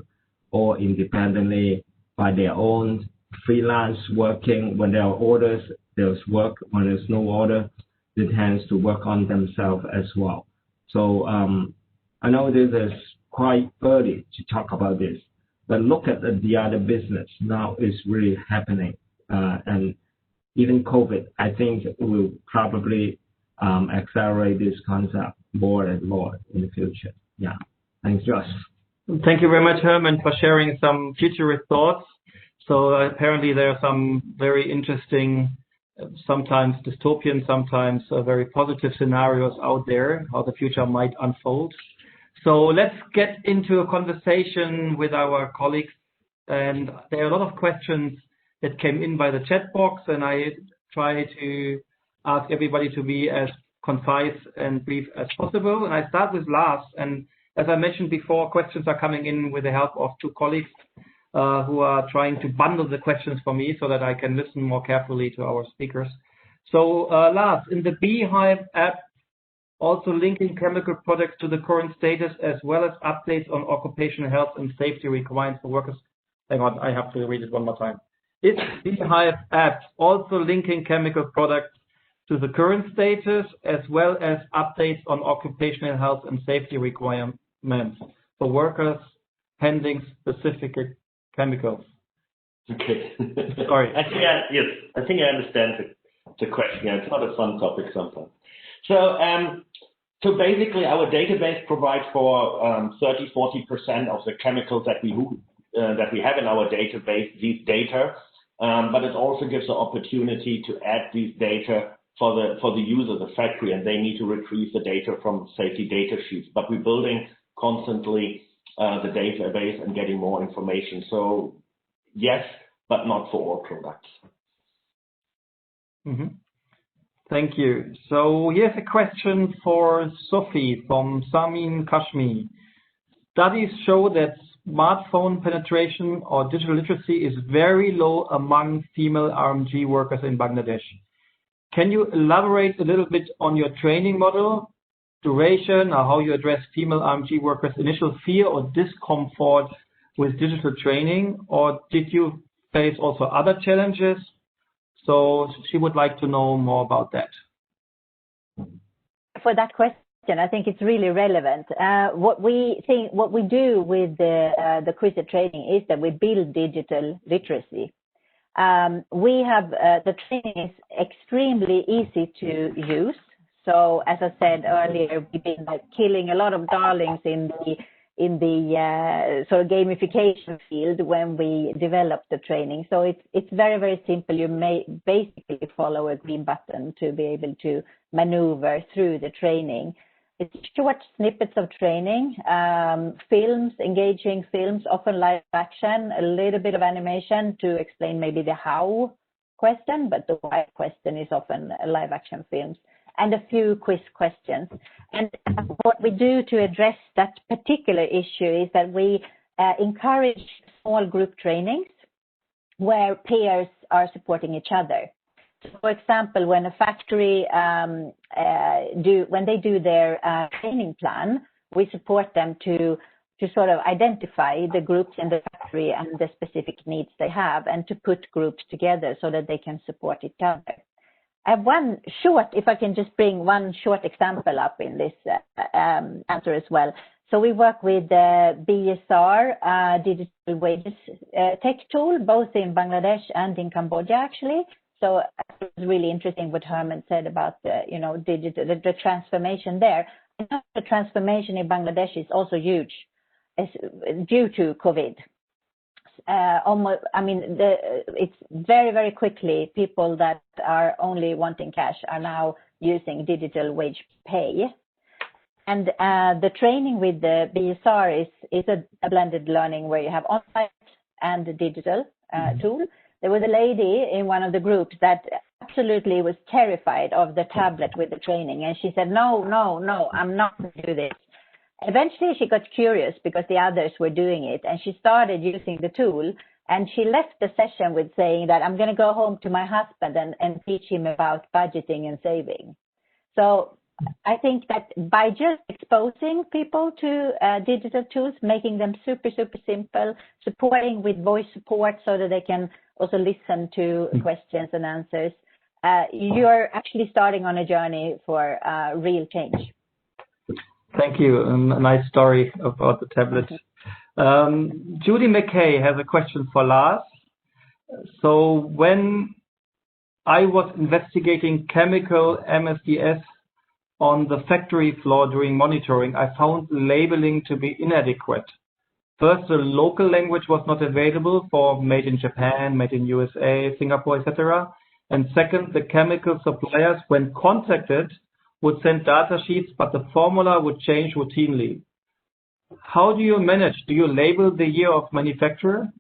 all independently by their own, freelance working. When there are orders, there's work. When there's no order, they tend to work on themselves as well. So I know this is quite early to talk about this, but look at the other business now is really happening, and even COVID, I think, will probably accelerate this concept more and more in the future. Yeah, thanks, Josh. Thank you very much, Herman, for sharing some futurist thoughts. So apparently there are some very interesting, sometimes dystopian, sometimes very positive scenarios out there, how the future might unfold. So let's get into a conversation with our colleagues. And there are a lot of questions that came in by the chat box, and I try to ask everybody to be as concise and brief as possible. And I start with Lars. And as I mentioned before, questions are coming in with the help of two colleagues who are trying to bundle the questions for me so that I can listen more carefully to our speakers. So Lars, in the Beehive app, also linking chemical products to the current status, as well as updates on occupational health and safety requirements for workers hang on, I have to read it one more time. Is Beehive app also linking chemical products to the current status as well as updates on occupational health and safety requirements for workers handling specific chemicals? Okay. Sorry. Actually, yes, I think I understand the question. Yeah, it's not a fun topic sometimes. So basically, our database provides for 30–40% of the chemicals that we have in our database, these data. But it also gives the opportunity to add these data for the user, the factory, and they need to retrieve the data from safety data sheets. But we're building constantly the database and getting more information. So yes, but not for all products. Mm-hmm. Thank you. So here's a question for Sophie from Samin Kashmi. Studies show that smartphone penetration or digital literacy is very low among female RMG workers in Bangladesh. Can you elaborate a little bit on your training model, duration, or how you address female RMG workers' initial fear or discomfort with digital training, or did you face also other challenges? So she would like to know more about that. For that question, I think it's really relevant. What we do with the GIZ training is that we build digital literacy. We have the training is extremely easy to use. So as I said earlier, we've been killing a lot of darlings in the sort of gamification field when we develop the training. So it's very, very simple. You may basically follow a green button to be able to maneuver through the training. It's short snippets of training, films, engaging films, often live action, a little bit of animation to explain maybe the how question, but the why question is often live action films, and a few quiz questions. And what we do to address that particular issue is that we encourage small group trainings where peers are supporting each other. So for example, when a factory when they do their training plan, we support them to sort of identify the groups in the factory and the specific needs they have, and to put groups together so that they can support each other. I have one short, if I can just bring one short example up in this answer as well. So we work with the BSR, digital wages tech tool, both in Bangladesh and in Cambodia, actually. So it was really interesting what Herman said about the, digital, the transformation there. The transformation in Bangladesh is also huge, due to COVID. It's very, very quickly, people that are only wanting cash are now using digital wage pay. And the training with the BSR is a blended learning where you have on-site and the digital tool. There was a lady in one of the groups that absolutely was terrified of the tablet with the training. And she said, no, I'm not going to do this. Eventually, she got curious because the others were doing it, and she started using the tool, and she left the session with saying that I'm going to go home to my husband and teach him about budgeting and saving. So I think that by just exposing people to digital tools, making them super, super simple, supporting with voice support so that they can also listen to questions and answers, you're actually starting on a journey for real change. Thank you. A nice story about the tablet. Judy McKay has a question for Lars. So when I was investigating chemical MSDS on the factory floor during monitoring, I found labeling to be inadequate. First, the local language was not available for made in Japan, made in USA, Singapore, etc. And second, the chemical suppliers, when contacted, would send data sheets, but the formula would change routinely. How do you manage? Do you label the year of manufacturer?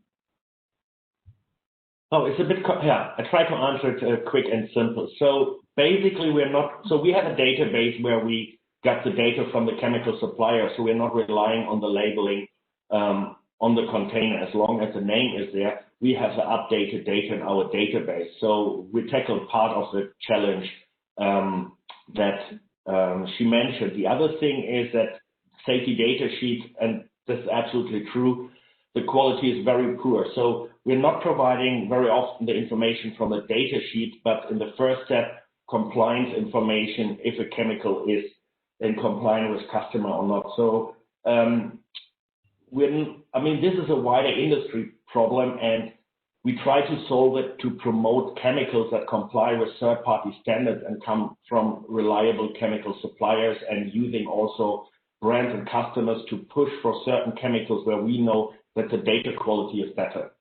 Oh, it's a bit, I try to answer it quick and simple. So basically we have a database where we got the data from the chemical supplier, so we're not relying on the labeling on the container. As long as the name is there, we have the updated data in our database. So we tackled part of the challenge that she mentioned. The other thing is that safety data sheets, and this is absolutely true, the quality is very poor. So we're not providing very often the information from a data sheet, but in the first step, compliance information if a chemical is in compliance with customer or not. So this is a wider industry problem, and we try to solve it to promote chemicals that comply with third-party standards and come from reliable chemical suppliers, and using also brands and customers to push for certain chemicals where we know that the data quality is better.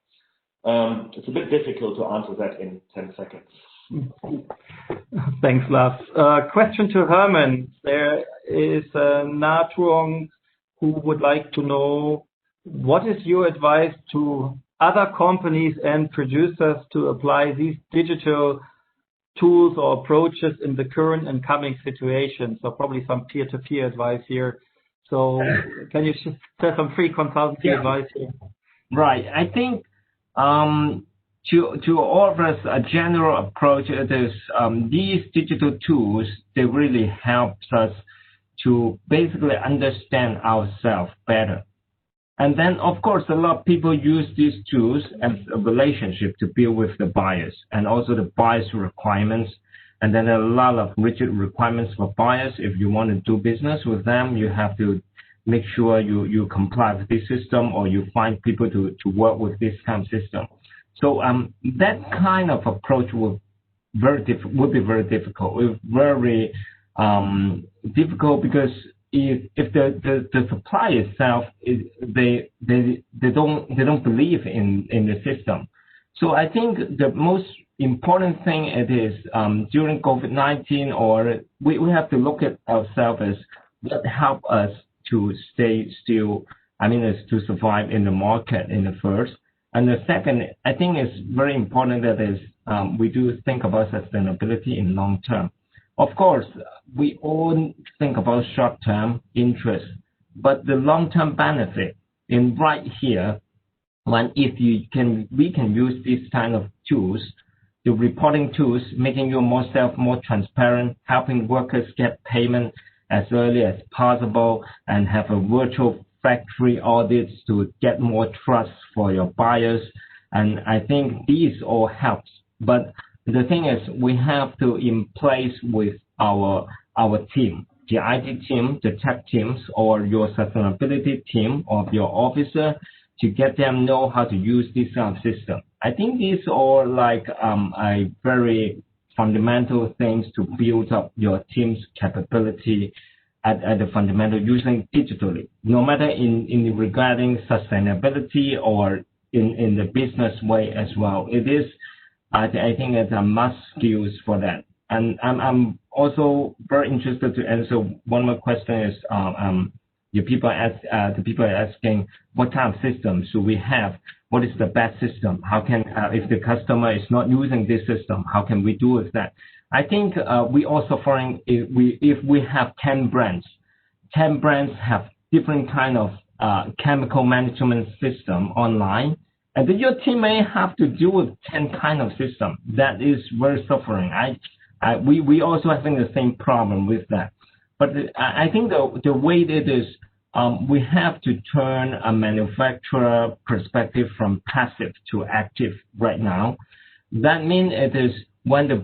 It's a bit difficult to answer that in 10 seconds. Thanks, Lars. Question to Herman. There is Natruong who would like to know, what is your advice to other companies and producers to apply these digital tools or approaches in the current and coming situation? So probably some peer-to-peer advice here. So can you share some free consultancy advice here? Right. I think to offer us a general approach, it is these digital tools, they really help us to basically understand ourselves better. And then, of course, a lot of people use these tools as a relationship to build with the buyers and also the buyers' requirements. And then there are a lot of rigid requirements for buyers. If you want to do business with them, you have to make sure you comply with this system, or you find people to work with this kind of system. So that kind of approach would be very difficult. It's very difficult because if the supply itself they don't believe in the system. So I think the most important thing it is during COVID-19, or we have to look at ourselves as what help us to stay still. Is to survive in the market in the first. And the second, I think it's very important that is we do think about sustainability in long term. Of course, we all think about short-term interest, but the long-term benefit in right here, we can use these kind of tools, the reporting tools, making you more transparent, helping workers get payment as early as possible, and have a virtual factory audits to get more trust for your buyers. And I think these all helps. But the thing is, we have to in place with our team, the IT team, the tech teams, or your sustainability team of your officer, to get them know how to use this kind of system. I think these are like a very fundamental things to build up your team's capability at the fundamental using digitally, no matter in regarding sustainability or in the business way as well. It is, I think it's a must skills for that. And I'm also very interested to answer one more question is the people are asking what kind of system should we have? What is the best system? How can if the customer is not using this system, how can we do with that? I think we also find if we have 10 brands have different kind of chemical management system online, and then your team may have to deal with 10 kind of system. That is very suffering. We also having the same problem with that. But I think the way it is, we have to turn a manufacturer perspective from passive to active right now. That means it is when your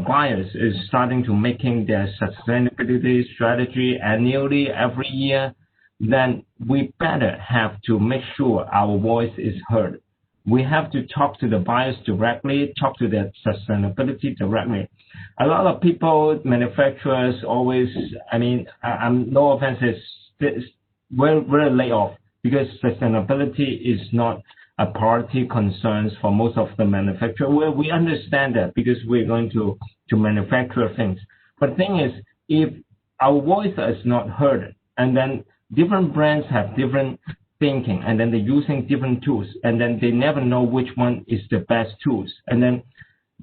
buyers is starting to making their sustainability strategy annually every year, then we better have to make sure our voice is heard. We have to talk to the buyers directly, talk to their sustainability directly. A lot of people, manufacturers always, no offense, we're laid off because sustainability is not a priority concerns for most of the manufacturers. Well, we understand that because we're going to manufacture things. But the thing is, if our voice is not heard, and then different brands have different thinking, and then they're using different tools, and then they never know which one is the best tools. And then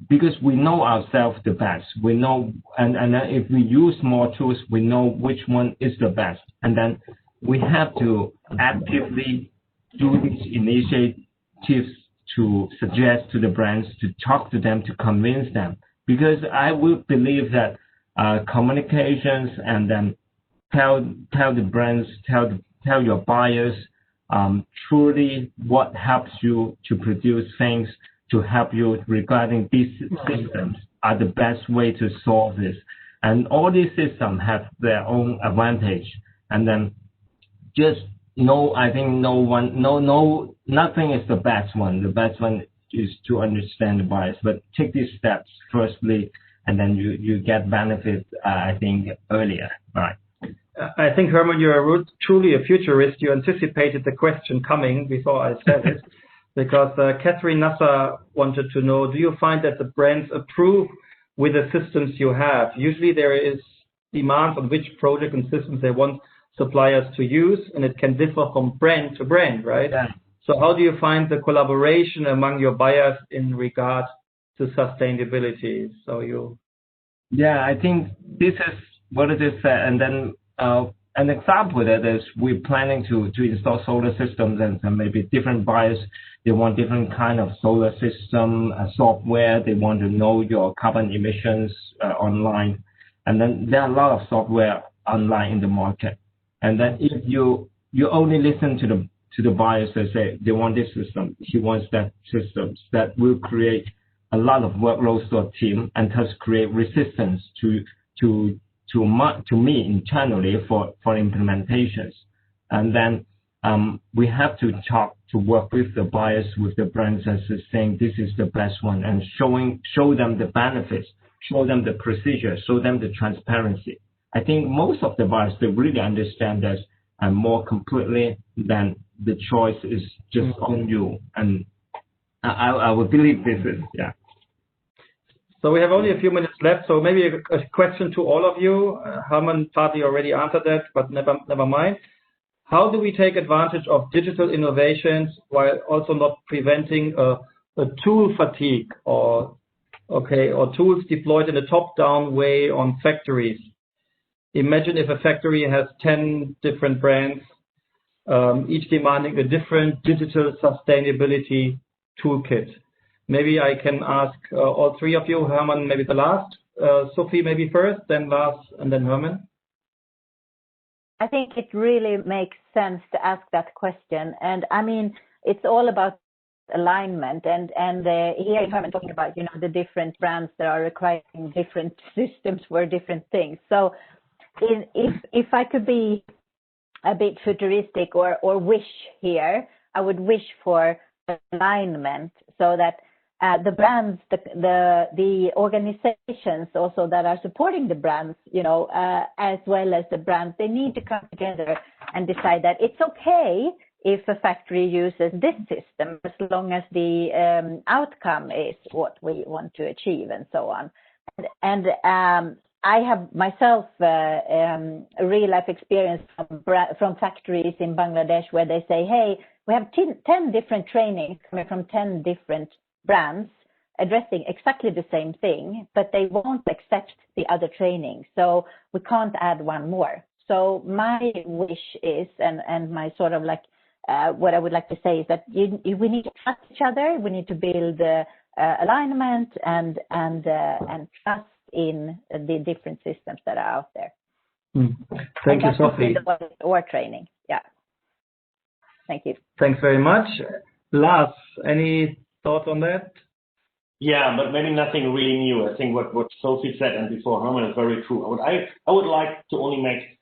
because we know ourselves the best, we know, and if we use more tools, we know which one is the best. And then we have to actively do these initiatives to suggest to the brands, to talk to them, to convince them. Because I would believe that communications and then tell the brands, tell tell your buyers truly what helps you to produce things to help you regarding these systems are the best way to solve this. And all these systems have their own advantage. And then just I think nothing is the best one. The best one is to understand the bias, but take these steps firstly, and then you get benefits, I think, earlier. Right. I think, Herman, you're truly a futurist. You anticipated the question coming before I said it, because Catherine Nasser wanted to know, do you find that the brands approve with the systems you have? Usually there is demand on which project and systems they want suppliers to use, and it can differ from brand to brand, right? Yeah. So how do you find the collaboration among your buyers in regard to sustainability? Yeah, I think this is what it is, and then an example that is we're planning to install solar systems, and maybe different buyers, they want different kind of solar system software. They want to know your carbon emissions online, and then there are a lot of software online in the market. And then if you only listen to the buyers that say they want this system, he wants that system, that will create a lot of workloads to a team and thus create resistance to me internally for implementations. And then we have to work with the buyers, with the brands, and saying this is the best one, and show them the benefits, show them the procedure, show them the transparency. I think most of the buyers, they really understand this and more completely than the choice is just on you. And I would believe this is, yeah. So we have only a few minutes left, so maybe a question to all of you. Herman partly already answered that, but never mind. How do we take advantage of digital innovations while also not preventing a tool fatigue or tools deployed in a top-down way on factories? Imagine if a factory has 10 different brands, each demanding a different digital sustainability toolkit. Maybe I can ask all three of you, Herman maybe the last, Sophie maybe first, then Lars, and then Herman. I think it really makes sense to ask that question. And I mean, it's all about alignment, and here Herman talking about, the different brands that are requiring different systems for different things. So if I could be a bit futuristic or wish here, I would wish for alignment so that the brands, the organizations also that are supporting the brands, as well as the brands, they need to come together and decide that it's okay if a factory uses this system as long as the outcome is what we want to achieve and so on. And I have myself a real life experience from factories in Bangladesh where they say, hey, we have 10 different trainings coming from 10 different brands addressing exactly the same thing, but they won't accept the other training. So we can't add one more. So my wish is, and my sort of like, what I would like to say is that we need to trust each other. We need to build alignment and trust in the different systems that are out there. Thank you, Sophie. Or training. Yeah. Thank you. Thanks very much. Lars, any thoughts on that? Yeah, but maybe nothing really new. I think what Sophie said and before Herman is very true. I would like to only make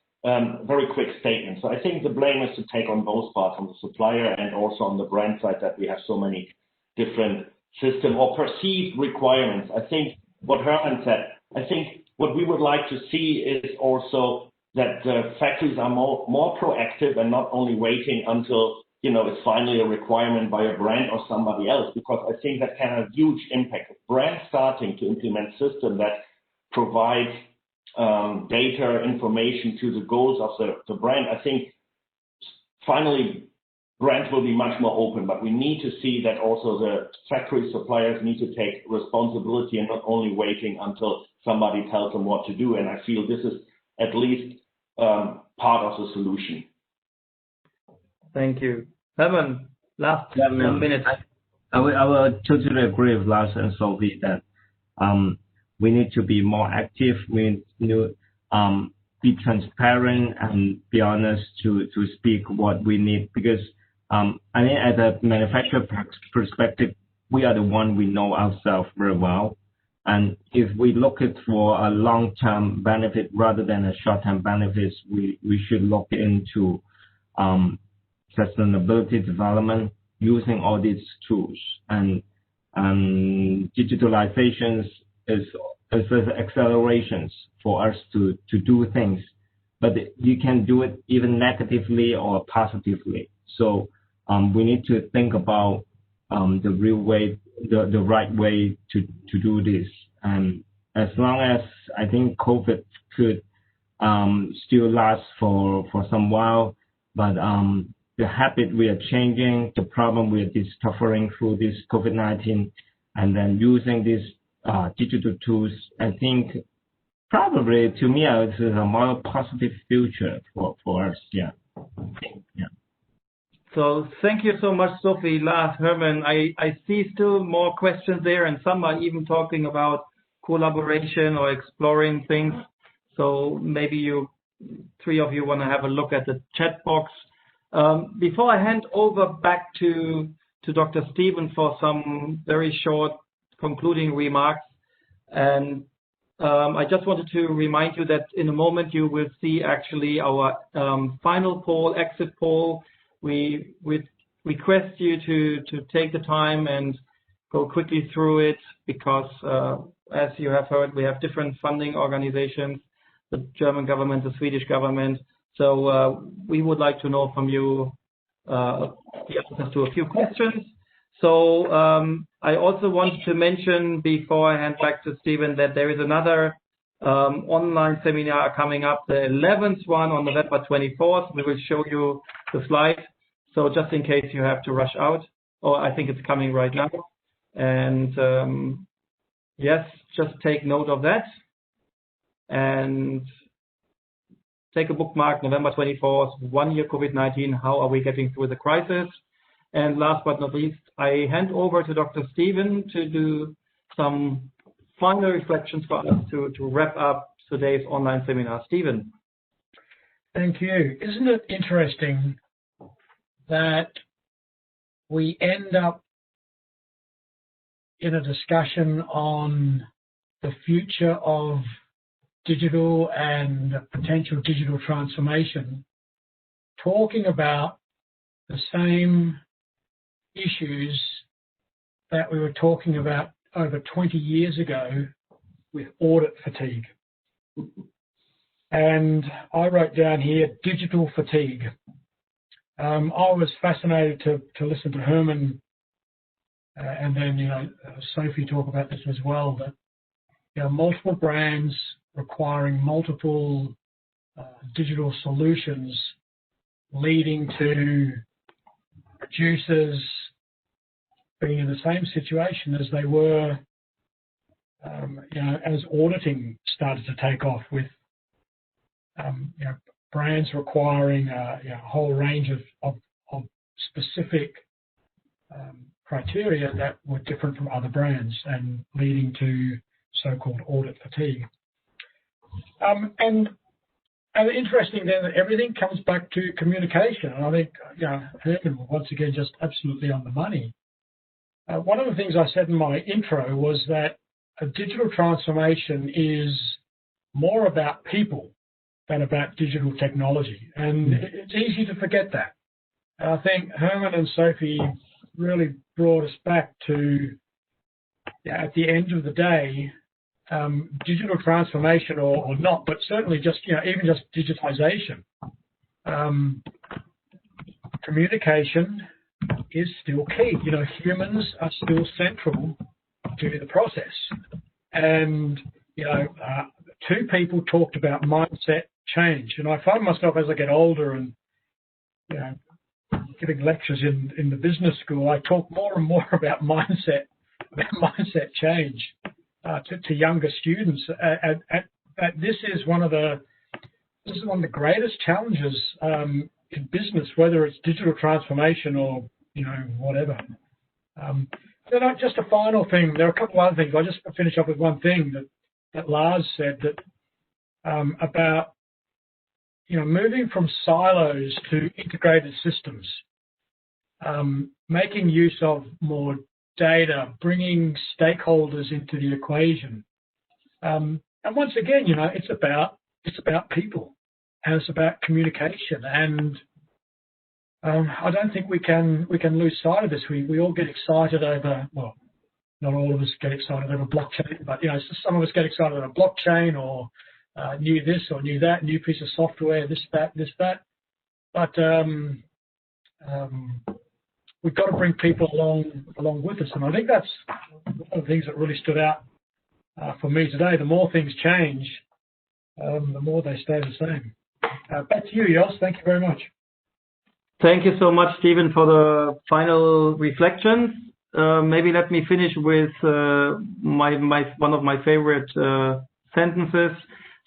very quick statements. So I think the blame is to take on both parts, on the supplier and also on the brand side, that we have so many different system or perceived requirements. I think what Herman said, I think what we would like to see is also that the factories are more proactive and not only waiting until it's finally a requirement by a brand or somebody else, because I think that can have a huge impact. Brands starting to implement systems that provide data, information to the goals of the brand, I think finally brands will be much more open, but we need to see that also the factory suppliers need to take responsibility and not only waiting until somebody tells them what to do. And I feel this is at least part of the solution. Thank you. Herman, last 1 minute. I will totally agree with Lars and Sophie that we need to be more active. be transparent and be honest to speak what we need, because I mean, as a manufacturer perspective, we are the one we know ourselves very well. And if we look at for a long-term benefit rather than a short-term benefits, we should look into sustainability development using all these tools. And digitalizations is accelerations for us to do things, but you can do it even negatively or positively. So we need to think about the real way, the right way to do this. And as long as I think COVID could still last for some while, but the habit we are changing, the problem we are discovering through this COVID-19, and then using these digital tools, I think probably to me it's a more positive future for us. Yeah. So thank you so much, Sophie, Lars, Herman. I see still more questions there, and some are even talking about collaboration or exploring things. So maybe you three of you want to have a look at the chat box. Before I hand over back to Dr. Stephen for some very short concluding remarks, and I just wanted to remind you that in a moment you will see actually our final poll, exit poll. We request you to take the time and go quickly through it, because as you have heard, we have different funding organizations, the German government, the Swedish government. So we would like to know from you the answers to a few questions. So I also wanted to mention before I hand back to Stephen that there is another online seminar coming up, the 11th one on November 24th. We will show you the slide. So just in case you have to rush out, or I think it's coming right now. And yes, just take note of that. And take a bookmark, November 24th, 1 year COVID-19, how are we getting through the crisis? And last but not least, I hand over to Dr. Stephen to do some final reflections for us to wrap up today's online seminar. Stephen. Thank you. Isn't it interesting that we end up in a discussion on the future of digital and potential digital transformation, talking about the same issues that we were talking about over 20 years ago with audit fatigue. And I wrote down here, digital fatigue. I was fascinated to listen to Herman and then, Sophie talk about this as well, that, multiple brands requiring multiple digital solutions leading to producers being in the same situation as they were, as auditing started to take off with, brands requiring a whole range of specific criteria that were different from other brands and leading to so-called audit fatigue. And interesting then that everything comes back to communication. And I think, Herman was once again just absolutely on the money. One of the things I said in my intro was that a digital transformation is more about people than about digital technology. And it's easy to forget that. And I think Herman and Sophie really brought us back to, at the end of the day, digital transformation or not, but certainly just, even just digitization. Communication is still key. Humans are still central to the process. And, two people talked about mindset change. And I find myself as I get older and, giving lectures in the business school, I talk more and more about mindset change to younger students. This is one of the greatest challenges in business, whether it's digital transformation or whatever. Then just a final thing. There are a couple of other things. I'll just finish up with one thing that Lars said that about moving from silos to integrated systems, making use of more data, bringing stakeholders into the equation. And once again, it's about people, and it's about communication. And I don't think we can lose sight of this. We all get excited over, well, not all of us get excited over blockchain, but some of us get excited over blockchain or new this or new that, new piece of software, this, that. But we've got to bring people along with us, and I think that's one of the things that really stood out for me today. The more things change, the more they stay the same. Back to you, Jos. Thank you very much. Thank you so much, Stephen, for the final reflections. Maybe let me finish with one of my favorite sentences.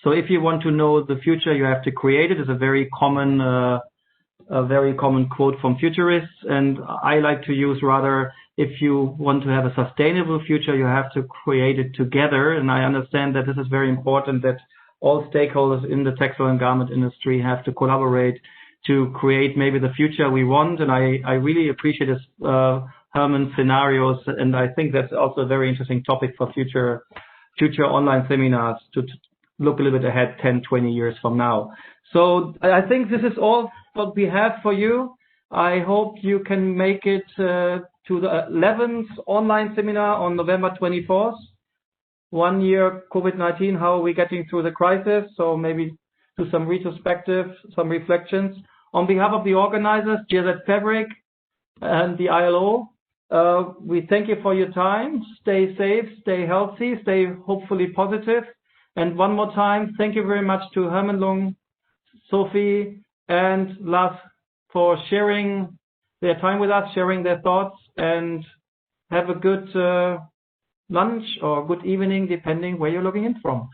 So if you want to know the future, you have to create it. It's a very common quote from futurists, and I like to use rather, if you want to have a sustainable future, you have to create it together. And I understand that this is very important, that all stakeholders in the textile and garment industry have to collaborate to create maybe the future we want. And I really appreciate this, Herman's scenarios, and I think that's also a very interesting topic for future online seminars to look a little bit ahead 10, 20 years from now. So I think this is all what we have for you. I hope you can make it to the 11th online seminar on November 24th. 1 year COVID-19, how are we getting through the crisis? So maybe do some retrospective, some reflections. On behalf of the organizers, GIZ FABRIC and the ILO, we thank you for your time. Stay safe, stay healthy, stay hopefully positive. And one more time, thank you very much to Herman Lung, Sophie, and Lars for sharing their time with us, sharing their thoughts, and have a good lunch or good evening, depending where you're logging in from.